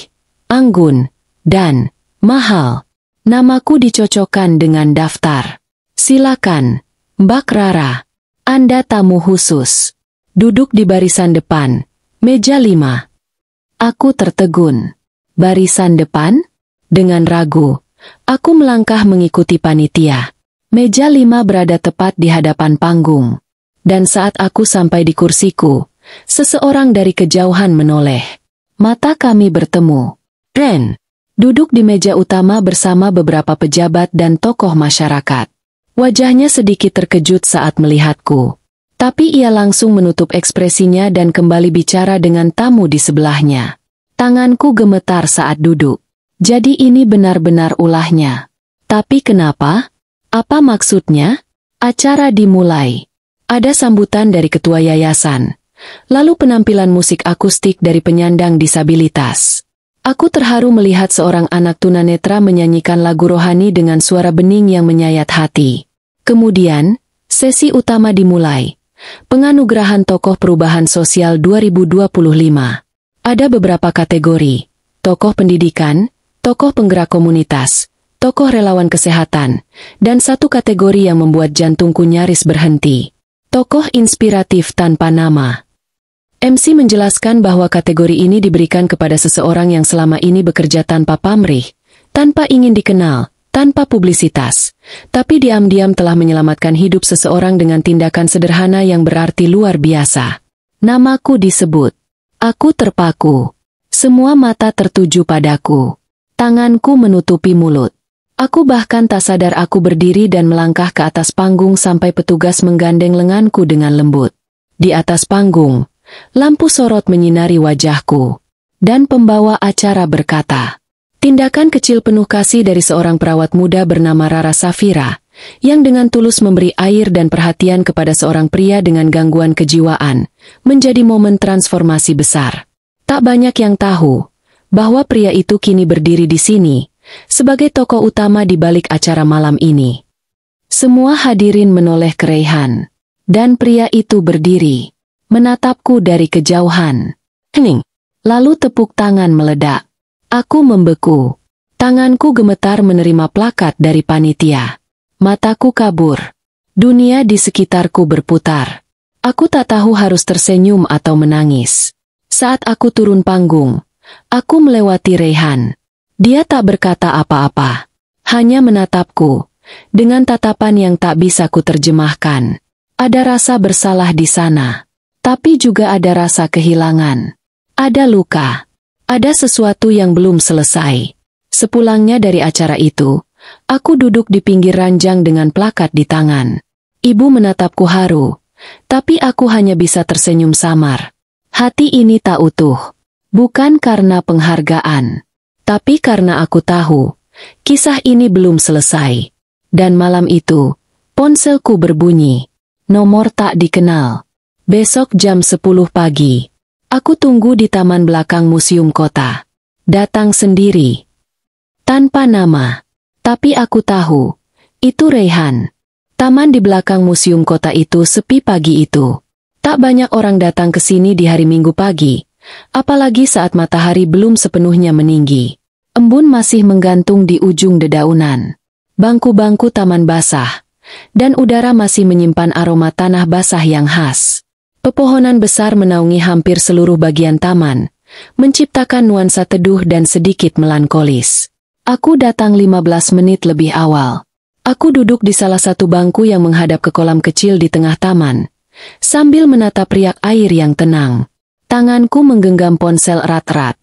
anggun, dan mahal. Namaku dicocokkan dengan daftar. Silakan, Mbak Rara. Anda tamu khusus. Duduk di barisan depan, meja 5. Aku tertegun. Barisan depan? Dengan ragu, aku melangkah mengikuti panitia. Meja 5 berada tepat di hadapan panggung. Dan saat aku sampai di kursiku, seseorang dari kejauhan menoleh. Mata kami bertemu. Ren, duduk di meja utama bersama beberapa pejabat dan tokoh masyarakat. Wajahnya sedikit terkejut saat melihatku. Tapi ia langsung menutup ekspresinya dan kembali bicara dengan tamu di sebelahnya. Tanganku gemetar saat duduk. Jadi ini benar-benar ulahnya. Tapi kenapa? Apa maksudnya? Acara dimulai. Ada sambutan dari ketua yayasan. Lalu penampilan musik akustik dari penyandang disabilitas. Aku terharu melihat seorang anak tunanetra menyanyikan lagu rohani dengan suara bening yang menyayat hati. Kemudian, sesi utama dimulai. Penganugerahan Tokoh Perubahan Sosial 2025. Ada beberapa kategori. Tokoh pendidikan, tokoh penggerak komunitas, tokoh relawan kesehatan, dan satu kategori yang membuat jantungku nyaris berhenti. Tokoh inspiratif tanpa nama. MC menjelaskan bahwa kategori ini diberikan kepada seseorang yang selama ini bekerja tanpa pamrih, tanpa ingin dikenal, tanpa publisitas, tapi diam-diam telah menyelamatkan hidup seseorang dengan tindakan sederhana yang berarti luar biasa. Namaku disebut. Aku terpaku. Semua mata tertuju padaku. Tanganku menutupi mulut. Aku bahkan tak sadar aku berdiri dan melangkah ke atas panggung sampai petugas menggandeng lenganku dengan lembut. Di atas panggung, lampu sorot menyinari wajahku. Dan pembawa acara berkata, tindakan kecil penuh kasih dari seorang perawat muda bernama Rara Safira, yang dengan tulus memberi air dan perhatian kepada seorang pria dengan gangguan kejiwaan, menjadi momen transformasi besar. Tak banyak yang tahu bahwa pria itu kini berdiri di sini, sebagai tokoh utama di balik acara malam ini. Semua hadirin menoleh ke Raihan, dan pria itu berdiri, menatapku dari kejauhan. Hening. Lalu tepuk tangan meledak. Aku membeku. Tanganku gemetar menerima plakat dari panitia. Mataku kabur. Dunia di sekitarku berputar. Aku tak tahu harus tersenyum atau menangis. Saat aku turun panggung, aku melewati Raihan. Dia tak berkata apa-apa, hanya menatapku, dengan tatapan yang tak bisa kuterjemahkan. Ada rasa bersalah di sana, tapi juga ada rasa kehilangan. Ada luka, ada sesuatu yang belum selesai. Sepulangnya dari acara itu, aku duduk di pinggir ranjang dengan plakat di tangan. Ibu menatapku haru, tapi aku hanya bisa tersenyum samar. Hati ini tak utuh, bukan karena penghargaan, tapi karena aku tahu, kisah ini belum selesai. Dan malam itu, ponselku berbunyi. Nomor tak dikenal. Besok jam 10 pagi. Aku tunggu di taman belakang museum kota. Datang sendiri. Tanpa nama. Tapi aku tahu, itu Raihan. Taman di belakang museum kota itu sepi pagi itu. Tak banyak orang datang ke sini di hari Minggu pagi, apalagi saat matahari belum sepenuhnya meninggi. Embun masih menggantung di ujung dedaunan. Bangku-bangku taman basah, dan udara masih menyimpan aroma tanah basah yang khas. Pepohonan besar menaungi hampir seluruh bagian taman, menciptakan nuansa teduh dan sedikit melankolis. Aku datang 15 menit lebih awal. Aku duduk di salah satu bangku yang menghadap ke kolam kecil di tengah taman, sambil menatap riak air yang tenang. Tanganku menggenggam ponsel erat-erat.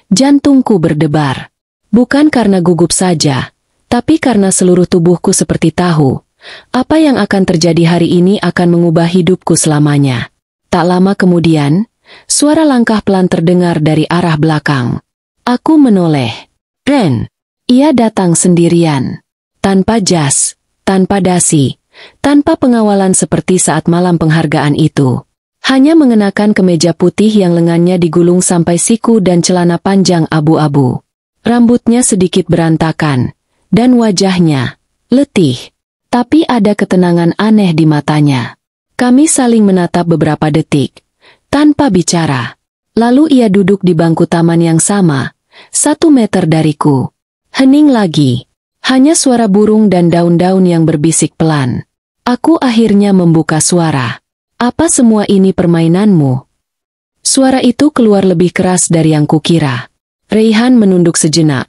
Jantungku berdebar. Bukan karena gugup saja, tapi karena seluruh tubuhku seperti tahu, apa yang akan terjadi hari ini akan mengubah hidupku selamanya. Tak lama kemudian, suara langkah pelan terdengar dari arah belakang. Aku menoleh. Ren. Ia datang sendirian. Tanpa jas, tanpa dasi, tanpa pengawalan seperti saat malam penghargaan itu. Hanya mengenakan kemeja putih yang lengannya digulung sampai siku dan celana panjang abu-abu. Rambutnya sedikit berantakan, dan wajahnya letih. Tapi ada ketenangan aneh di matanya. Kami saling menatap beberapa detik, tanpa bicara. Lalu ia duduk di bangku taman yang sama, 1 meter dariku. Hening lagi. Hanya suara burung dan daun-daun yang berbisik pelan. Aku akhirnya membuka suara. Apa semua ini permainanmu? Suara itu keluar lebih keras dari yang kukira. Raihan menunduk sejenak,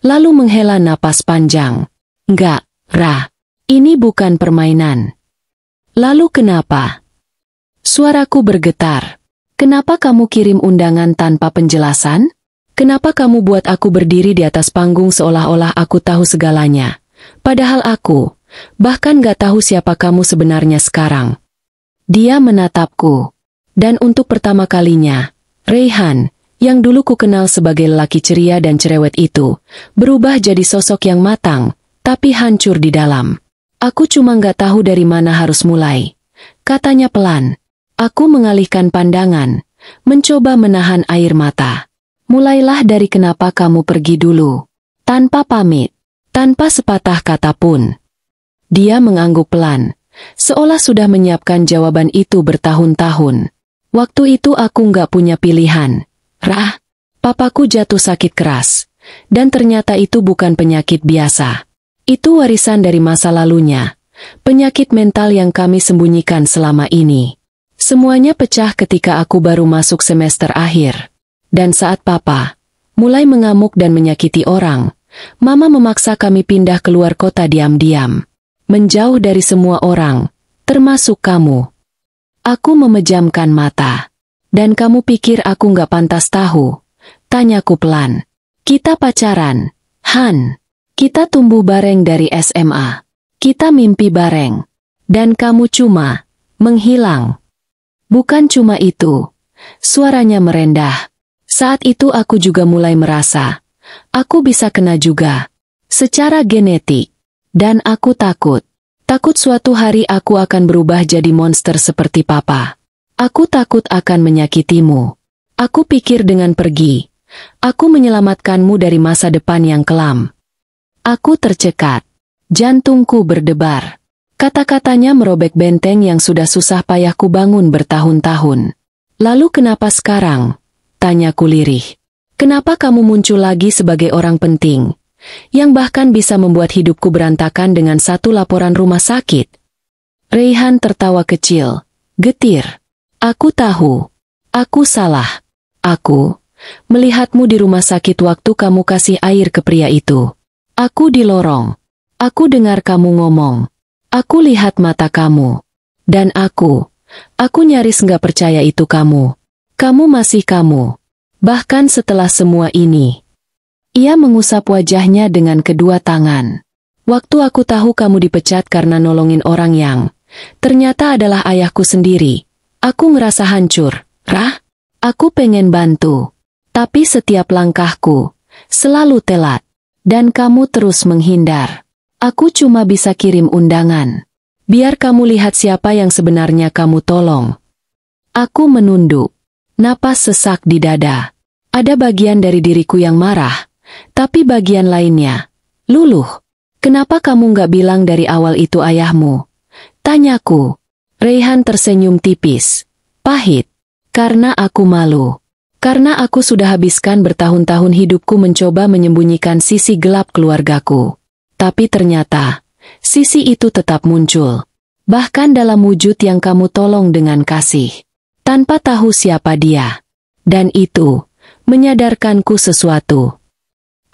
lalu menghela napas panjang. Enggak, Ra. Ini bukan permainan. Lalu kenapa? Suaraku bergetar. Kenapa kamu kirim undangan tanpa penjelasan? Kenapa kamu buat aku berdiri di atas panggung seolah-olah aku tahu segalanya? Padahal aku, bahkan gak tahu siapa kamu sebenarnya sekarang. Dia menatapku. Dan untuk pertama kalinya, Raihan, yang dulu ku kenal sebagai lelaki ceria dan cerewet itu, berubah jadi sosok yang matang, tapi hancur di dalam. Aku cuma gak tahu dari mana harus mulai. Katanya pelan. Aku mengalihkan pandangan, mencoba menahan air mata. Mulailah dari kenapa kamu pergi dulu. Tanpa pamit, tanpa sepatah kata pun. Dia mengangguk pelan. Seolah sudah menyiapkan jawaban itu bertahun-tahun. Waktu itu aku nggak punya pilihan. Rah, papaku jatuh sakit keras. Dan ternyata itu bukan penyakit biasa. Itu warisan dari masa lalunya. Penyakit mental yang kami sembunyikan selama ini. Semuanya pecah ketika aku baru masuk semester akhir. Dan saat papa mulai mengamuk dan menyakiti orang, mama memaksa kami pindah keluar kota diam-diam. Menjauh dari semua orang, termasuk kamu. Aku memejamkan mata. Dan kamu pikir aku nggak pantas tahu? Tanyaku pelan. Kita pacaran, Han. Kita tumbuh bareng dari SMA. Kita mimpi bareng. Dan kamu cuma menghilang. Bukan cuma itu. Suaranya merendah. Saat itu aku juga mulai merasa, aku bisa kena juga. Secara genetik. Dan aku takut. Takut suatu hari aku akan berubah jadi monster seperti papa. Aku takut akan menyakitimu. Aku pikir dengan pergi, aku menyelamatkanmu dari masa depan yang kelam. Aku tercekat. Jantungku berdebar. Kata-katanya merobek benteng yang sudah susah payah ku bangun bertahun-tahun. Lalu kenapa sekarang? Tanyaku lirih. Kenapa kamu muncul lagi sebagai orang penting? Yang bahkan bisa membuat hidupku berantakan dengan 1 laporan rumah sakit. Raihan tertawa kecil, getir. Aku tahu. Aku salah. Aku melihatmu di rumah sakit waktu kamu kasih air ke pria itu. Aku di lorong. Aku dengar kamu ngomong. Aku lihat mata kamu. Dan aku nyaris nggak percaya itu kamu. Kamu masih kamu. Bahkan setelah semua ini. Ia mengusap wajahnya dengan kedua tangan. Waktu aku tahu kamu dipecat karena nolongin orang yang ternyata adalah ayahku sendiri. Aku ngerasa hancur. Rah, aku pengen bantu. Tapi setiap langkahku selalu telat. Dan kamu terus menghindar. Aku cuma bisa kirim undangan. Biar kamu lihat siapa yang sebenarnya kamu tolong. Aku menunduk. Napas sesak di dada. Ada bagian dari diriku yang marah. Tapi bagian lainnya, luluh. Kenapa kamu nggak bilang dari awal itu ayahmu? Tanyaku. Raihan tersenyum tipis. Pahit. Karena aku malu. Karena aku sudah habiskan bertahun-tahun hidupku mencoba menyembunyikan sisi gelap keluargaku. Tapi ternyata, sisi itu tetap muncul. Bahkan dalam wujud yang kamu tolong dengan kasih. Tanpa tahu siapa dia. Dan itu, menyadarkanku sesuatu.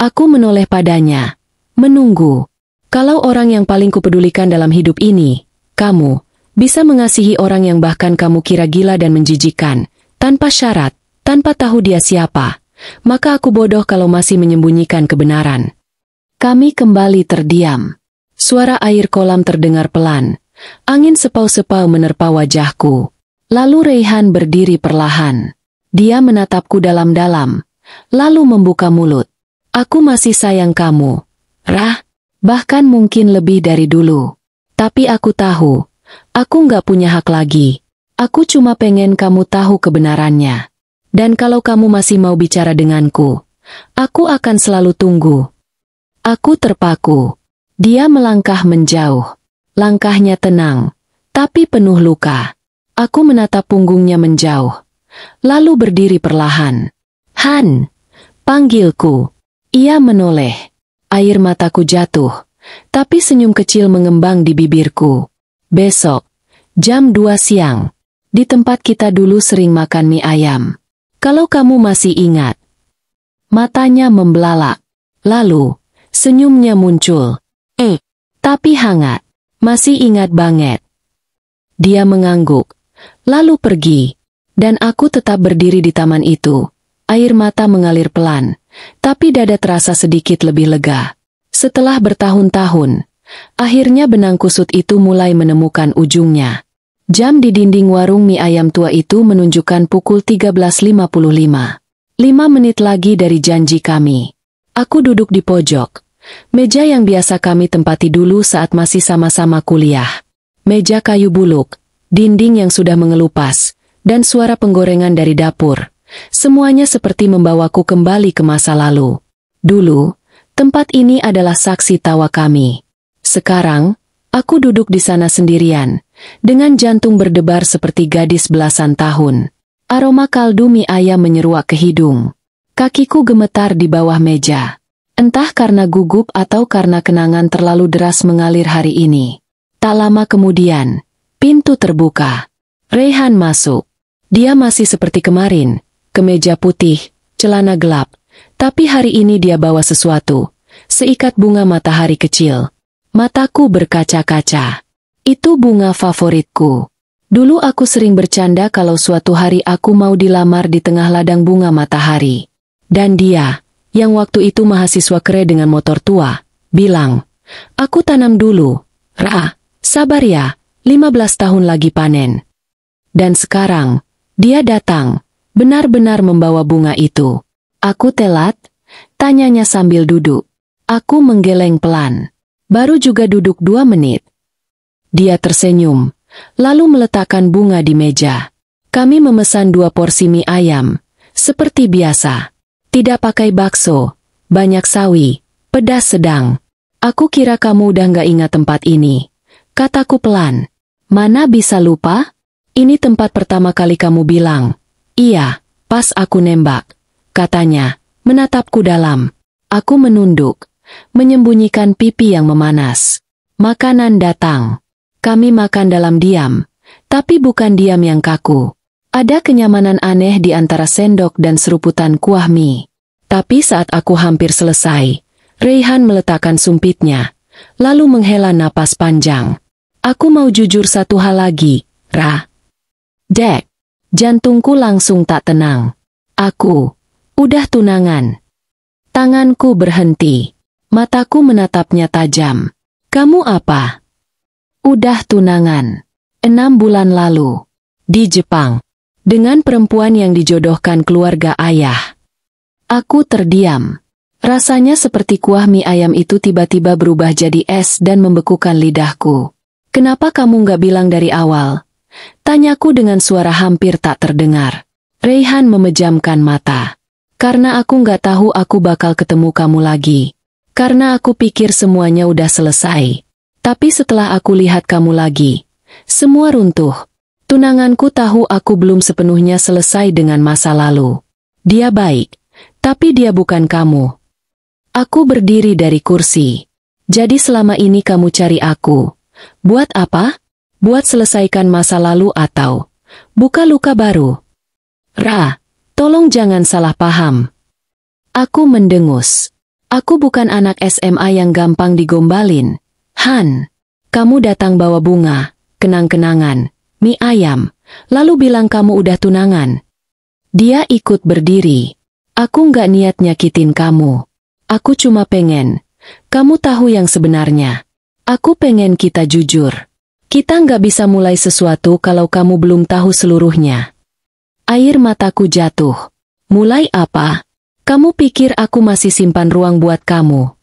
Aku menoleh padanya, menunggu. Kalau orang yang paling kupedulikan dalam hidup ini, kamu, bisa mengasihi orang yang bahkan kamu kira gila dan menjijikan, tanpa syarat, tanpa tahu dia siapa, maka aku bodoh kalau masih menyembunyikan kebenaran. Kami kembali terdiam. Suara air kolam terdengar pelan. Angin sepau-sepau menerpa wajahku. Lalu Raihan berdiri perlahan. Dia menatapku dalam-dalam, lalu membuka mulut. Aku masih sayang kamu, Rah, bahkan mungkin lebih dari dulu. Tapi aku tahu, aku nggak punya hak lagi. Aku cuma pengen kamu tahu kebenarannya. Dan kalau kamu masih mau bicara denganku, aku akan selalu tunggu. Aku terpaku. Dia melangkah menjauh. Langkahnya tenang, tapi penuh luka. Aku menatap punggungnya menjauh. Lalu berdiri perlahan. Han, panggilku. Ia menoleh. Air mataku jatuh, tapi senyum kecil mengembang di bibirku. Besok, jam 2 siang, di tempat kita dulu sering makan mie ayam. Kalau kamu masih ingat. Matanya membelalak. Lalu, senyumnya muncul. Tapi hangat. Masih ingat banget. Dia mengangguk. Lalu pergi. Dan aku tetap berdiri di taman itu. Air mata mengalir pelan. Tapi dada terasa sedikit lebih lega. Setelah bertahun-tahun, akhirnya benang kusut itu mulai menemukan ujungnya. Jam di dinding warung mie ayam tua itu menunjukkan pukul 13.55. 5 menit lagi dari janji kami. Aku duduk di pojok. Meja yang biasa kami tempati dulu saat masih sama-sama kuliah. Meja kayu buluk, dinding yang sudah mengelupas, dan suara penggorengan dari dapur. Semuanya seperti membawaku kembali ke masa lalu. Dulu, tempat ini adalah saksi tawa kami. Sekarang, aku duduk di sana sendirian, dengan jantung berdebar seperti gadis belasan tahun. Aroma kaldu mie ayam menyeruak ke hidung. Kakiku gemetar di bawah meja. Entah karena gugup atau karena kenangan terlalu deras mengalir hari ini. Tak lama kemudian, pintu terbuka. Raihan masuk. Dia masih seperti kemarin, kemeja putih, celana gelap. Tapi hari ini dia bawa sesuatu, seikat bunga matahari kecil. Mataku berkaca-kaca. Itu bunga favoritku. Dulu aku sering bercanda kalau suatu hari aku mau dilamar di tengah ladang bunga matahari. Dan dia, yang waktu itu mahasiswa kere dengan motor tua, bilang, "Aku tanam dulu, Ra, sabar ya, 15 tahun lagi panen." Dan sekarang, dia datang, benar-benar membawa bunga itu. Aku telat? Tanyanya sambil duduk. Aku menggeleng pelan. Baru juga duduk 2 menit. Dia tersenyum, lalu meletakkan bunga di meja. Kami memesan 2 porsi mie ayam, seperti biasa. Tidak pakai bakso, banyak sawi, pedas sedang. Aku kira kamu udah nggak ingat tempat ini. Kataku pelan. Mana bisa lupa? Ini tempat pertama kali kamu bilang. Iya, pas aku nembak. Katanya, menatapku dalam. Aku menunduk, menyembunyikan pipi yang memanas. Makanan datang. Kami makan dalam diam, tapi bukan diam yang kaku. Ada kenyamanan aneh di antara sendok dan seruputan kuah mie. Tapi saat aku hampir selesai, Raihan meletakkan sumpitnya, lalu menghela napas panjang. Aku mau jujur satu hal lagi, Ra. Dek, jantungku langsung tak tenang. Aku udah tunangan. Tanganku berhenti. Mataku menatapnya tajam. Kamu apa? Udah tunangan. 6 bulan lalu. Di Jepang. Dengan perempuan yang dijodohkan keluarga ayah. Aku terdiam. Rasanya seperti kuah mie ayam itu tiba-tiba berubah jadi es dan membekukan lidahku. Kenapa kamu nggak bilang dari awal? Tanyaku dengan suara hampir tak terdengar. Raihan memejamkan mata. Karena aku nggak tahu aku bakal ketemu kamu lagi. Karena aku pikir semuanya udah selesai. Tapi setelah aku lihat kamu lagi, semua runtuh. Tunanganku tahu aku belum sepenuhnya selesai dengan masa lalu. Dia baik, tapi dia bukan kamu. Aku berdiri dari kursi. Jadi selama ini kamu cari aku. Buat apa? Buat selesaikan masa lalu atau buka luka baru? Ra, tolong jangan salah paham. Aku mendengus. Aku bukan anak SMA yang gampang digombalin. Han, kamu datang bawa bunga, kenang-kenangan, mie ayam, lalu bilang kamu udah tunangan. Dia ikut berdiri. Aku nggak niat nyakitin kamu. Aku cuma pengen kamu tahu yang sebenarnya. Aku pengen kita jujur. Kita nggak bisa mulai sesuatu kalau kamu belum tahu seluruhnya. Air mataku jatuh. Mulai apa? Kamu pikir aku masih simpan ruang buat kamu?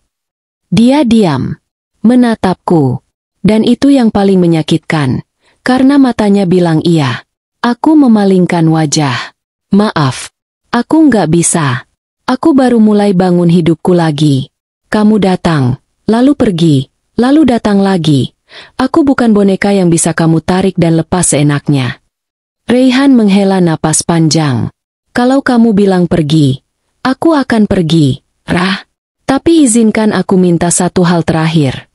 Dia diam, menatapku. Dan itu yang paling menyakitkan. Karena matanya bilang iya. Aku memalingkan wajah. Maaf, aku nggak bisa. Aku baru mulai bangun hidupku lagi. Kamu datang, lalu pergi, lalu datang lagi. Aku bukan boneka yang bisa kamu tarik dan lepas seenaknya. Raihan menghela napas panjang. Kalau kamu bilang pergi, aku akan pergi, Rah. Tapi izinkan aku minta satu hal terakhir.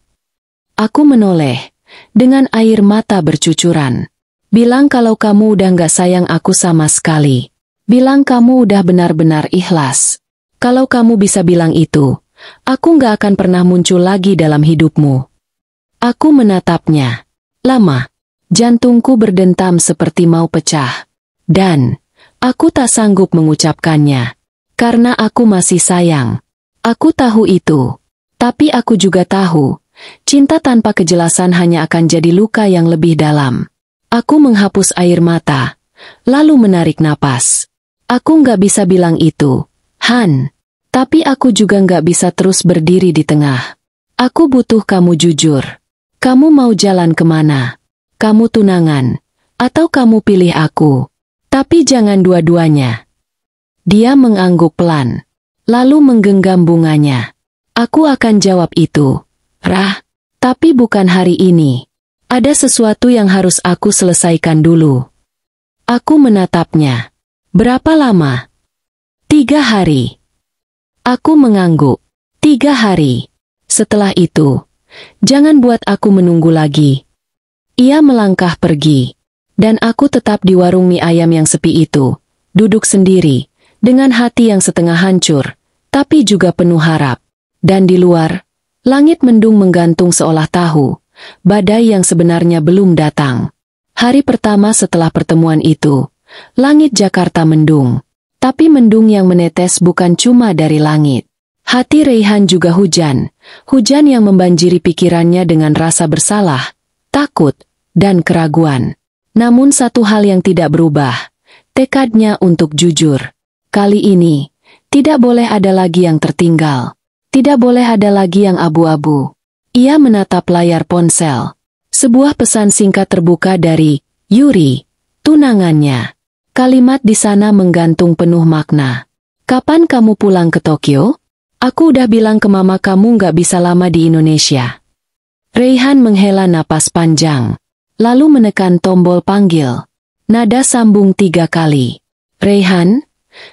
Aku menoleh, dengan air mata bercucuran. Bilang kalau kamu udah nggak sayang aku sama sekali. Bilang kamu udah benar-benar ikhlas. Kalau kamu bisa bilang itu, aku nggak akan pernah muncul lagi dalam hidupmu. Aku menatapnya. Lama. Jantungku berdentam seperti mau pecah. Dan, aku tak sanggup mengucapkannya. Karena aku masih sayang. Aku tahu itu. Tapi aku juga tahu, cinta tanpa kejelasan hanya akan jadi luka yang lebih dalam. Aku menghapus air mata, lalu menarik napas. Aku nggak bisa bilang itu, Han. Tapi aku juga nggak bisa terus berdiri di tengah. Aku butuh kamu jujur. Kamu mau jalan kemana? Kamu tunangan, atau kamu pilih aku? Tapi jangan dua-duanya. Dia mengangguk pelan, lalu menggenggam bunganya. Aku akan jawab itu, Rah, tapi bukan hari ini. Ada sesuatu yang harus aku selesaikan dulu. Aku menatapnya. Berapa lama? 3 hari. Aku mengangguk. 3 hari. Setelah itu, jangan buat aku menunggu lagi. Ia melangkah pergi. Dan aku tetap di warung mie ayam yang sepi itu, duduk sendiri, dengan hati yang setengah hancur, tapi juga penuh harap. Dan di luar, langit mendung menggantung seolah tahu, badai yang sebenarnya belum datang. Hari pertama setelah pertemuan itu, langit Jakarta mendung. Tapi mendung yang menetes bukan cuma dari langit. Hati Raihan juga hujan. Hujan yang membanjiri pikirannya dengan rasa bersalah, takut, dan keraguan. Namun satu hal yang tidak berubah, tekadnya untuk jujur. Kali ini, tidak boleh ada lagi yang tertinggal. Tidak boleh ada lagi yang abu-abu. Ia menatap layar ponsel. Sebuah pesan singkat terbuka dari Yuri, tunangannya. Kalimat di sana menggantung penuh makna. Kapan kamu pulang ke Tokyo? Aku udah bilang ke mama kamu nggak bisa lama di Indonesia. Raihan menghela napas panjang, lalu menekan tombol panggil. Nada sambung 3 kali. Raihan?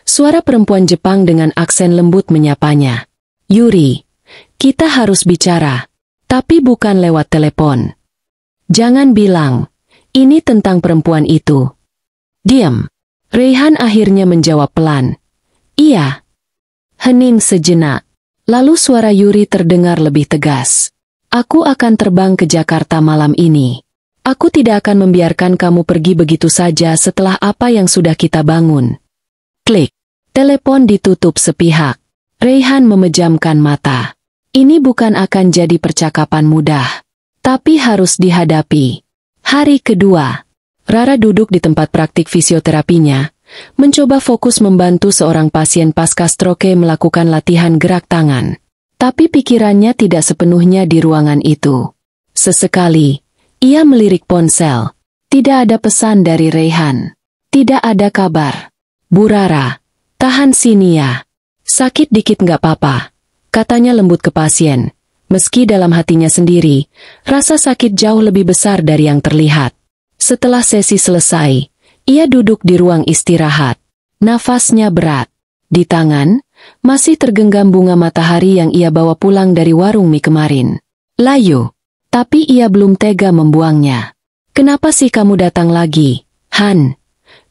Suara perempuan Jepang dengan aksen lembut menyapanya. Yuri, kita harus bicara. Tapi bukan lewat telepon. Jangan bilang, ini tentang perempuan itu. Diam. Raihan akhirnya menjawab pelan. Iya. Hening sejenak. Lalu suara Yuri terdengar lebih tegas. Aku akan terbang ke Jakarta malam ini. Aku tidak akan membiarkan kamu pergi begitu saja setelah apa yang sudah kita bangun. Klik. Telepon ditutup sepihak. Raihan memejamkan mata. Ini bukan akan jadi percakapan mudah. Tapi harus dihadapi. Hari kedua. Rara duduk di tempat praktik fisioterapinya, mencoba fokus membantu seorang pasien pasca stroke melakukan latihan gerak tangan. Tapi pikirannya tidak sepenuhnya di ruangan itu. Sesekali, ia melirik ponsel. Tidak ada pesan dari Raihan. Tidak ada kabar. Bu Rara, tahan sini ya. Sakit dikit nggak apa-apa, katanya lembut ke pasien. Meski dalam hatinya sendiri, rasa sakit jauh lebih besar dari yang terlihat. Setelah sesi selesai, ia duduk di ruang istirahat. Nafasnya berat. Di tangan, masih tergenggam bunga matahari yang ia bawa pulang dari warung mie kemarin. Layu. Tapi ia belum tega membuangnya. Kenapa sih kamu datang lagi, Han?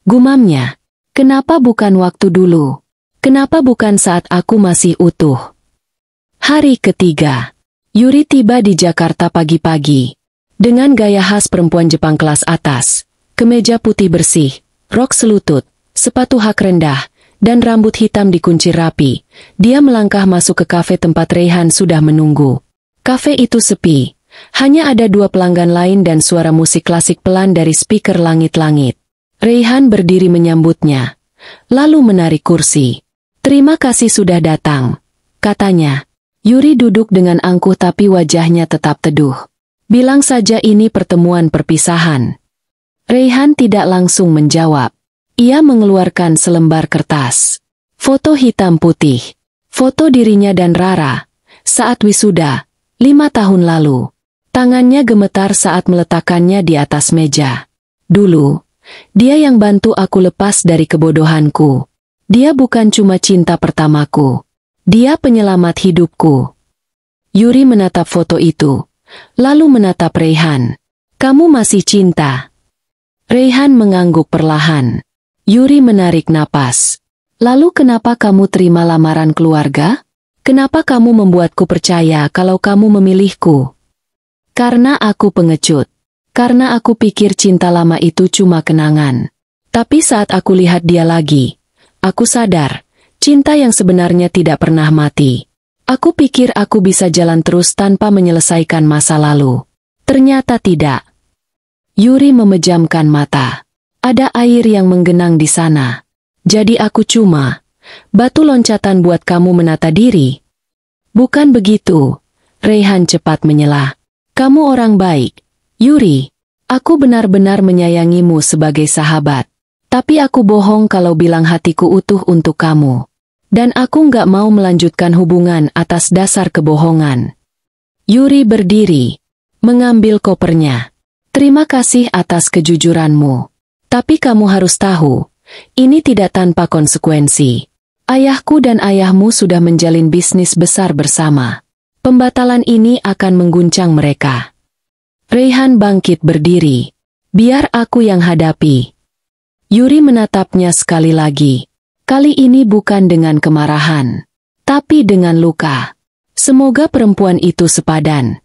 Gumamnya. Kenapa bukan waktu dulu? Kenapa bukan saat aku masih utuh? Hari ketiga. Yuri tiba di Jakarta pagi-pagi. Dengan gaya khas perempuan Jepang kelas atas. Kemeja putih bersih, rok selutut, sepatu hak rendah, dan rambut hitam dikuncir rapi, dia melangkah masuk ke kafe tempat Raihan sudah menunggu. Kafe itu sepi, hanya ada 2 pelanggan lain dan suara musik klasik pelan dari speaker langit-langit. Raihan berdiri menyambutnya, lalu menarik kursi. Terima kasih sudah datang, katanya. Yuri duduk dengan angkuh tapi wajahnya tetap teduh. Bilang saja ini pertemuan perpisahan. Raihan tidak langsung menjawab. Ia mengeluarkan selembar kertas. Foto hitam putih. Foto dirinya dan Rara saat wisuda, 5 tahun lalu. Tangannya gemetar saat meletakkannya di atas meja. Dulu, dia yang bantu aku lepas dari kebodohanku. Dia bukan cuma cinta pertamaku. Dia penyelamat hidupku. Yuri menatap foto itu, lalu menatap Raihan. Kamu masih cinta? Raihan mengangguk perlahan. Yuri menarik napas. Lalu kenapa kamu terima lamaran keluarga? Kenapa kamu membuatku percaya kalau kamu memilihku? Karena aku pengecut. Karena aku pikir cinta lama itu cuma kenangan. Tapi saat aku lihat dia lagi, aku sadar, cinta yang sebenarnya tidak pernah mati. Aku pikir aku bisa jalan terus tanpa menyelesaikan masa lalu. Ternyata tidak. Yuri memejamkan mata. Ada air yang menggenang di sana. Jadi aku cuma batu loncatan buat kamu menata diri. Bukan begitu. Raihan cepat menyela. Kamu orang baik, Yuri. Aku benar-benar menyayangimu sebagai sahabat. Tapi aku bohong kalau bilang hatiku utuh untuk kamu. Dan aku nggak mau melanjutkan hubungan atas dasar kebohongan. Yuri berdiri, mengambil kopernya. Terima kasih atas kejujuranmu. Tapi kamu harus tahu, ini tidak tanpa konsekuensi. Ayahku dan ayahmu sudah menjalin bisnis besar bersama. Pembatalan ini akan mengguncang mereka. Raihan bangkit berdiri. Biar aku yang hadapi. Yuri menatapnya sekali lagi. Kali ini bukan dengan kemarahan, tapi dengan luka. Semoga perempuan itu sepadan.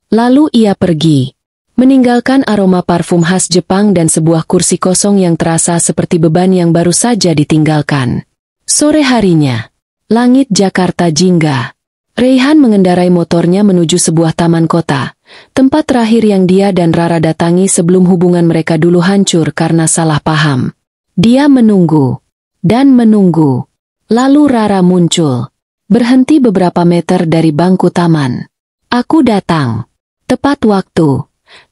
Lalu ia pergi, meninggalkan aroma parfum khas Jepang dan sebuah kursi kosong yang terasa seperti beban yang baru saja ditinggalkan. Sore harinya, langit Jakarta jingga. Raihan mengendarai motornya menuju sebuah taman kota, tempat terakhir yang dia dan Rara datangi sebelum hubungan mereka dulu hancur karena salah paham. Dia menunggu, dan menunggu. Lalu Rara muncul, berhenti beberapa meter dari bangku taman. Aku datang. Tepat waktu,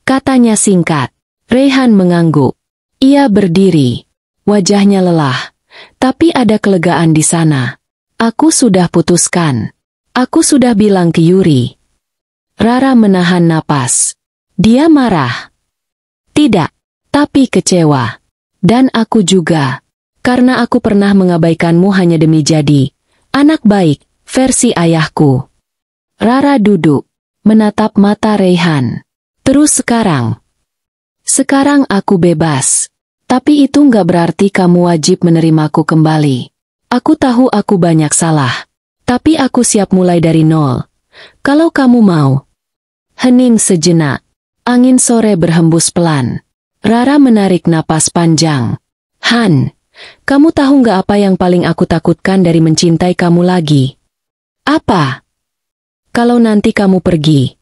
katanya singkat. Raihan mengangguk. Ia berdiri, wajahnya lelah, tapi ada kelegaan di sana. Aku sudah putuskan. Aku sudah bilang ke Yuri. Rara menahan napas. Dia marah. Tidak, tapi kecewa. Dan aku juga. Karena aku pernah mengabaikanmu hanya demi jadi anak baik, versi ayahku. Rara duduk, menatap mata Raihan. Terus sekarang? Sekarang aku bebas. Tapi itu nggak berarti kamu wajib menerimaku kembali. Aku tahu aku banyak salah. Tapi aku siap mulai dari nol. Kalau kamu mau. Hening sejenak. Angin sore berhembus pelan. Rara menarik napas panjang. Han, kamu tahu nggak apa yang paling aku takutkan dari mencintai kamu lagi? Apa? Kalau nanti kamu pergi,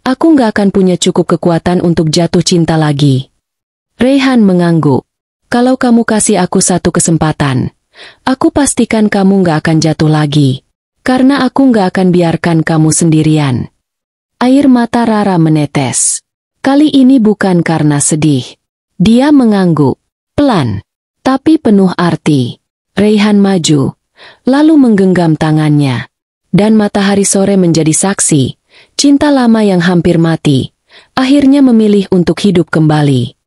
aku nggak akan punya cukup kekuatan untuk jatuh cinta lagi. Raihan mengangguk. Kalau kamu kasih aku satu kesempatan, aku pastikan kamu nggak akan jatuh lagi. Karena aku nggak akan biarkan kamu sendirian. Air mata Rara menetes. Kali ini bukan karena sedih. Dia mengangguk, pelan, tapi penuh arti. Raihan maju, lalu menggenggam tangannya. Dan matahari sore menjadi saksi. Cinta lama yang hampir mati, akhirnya memilih untuk hidup kembali.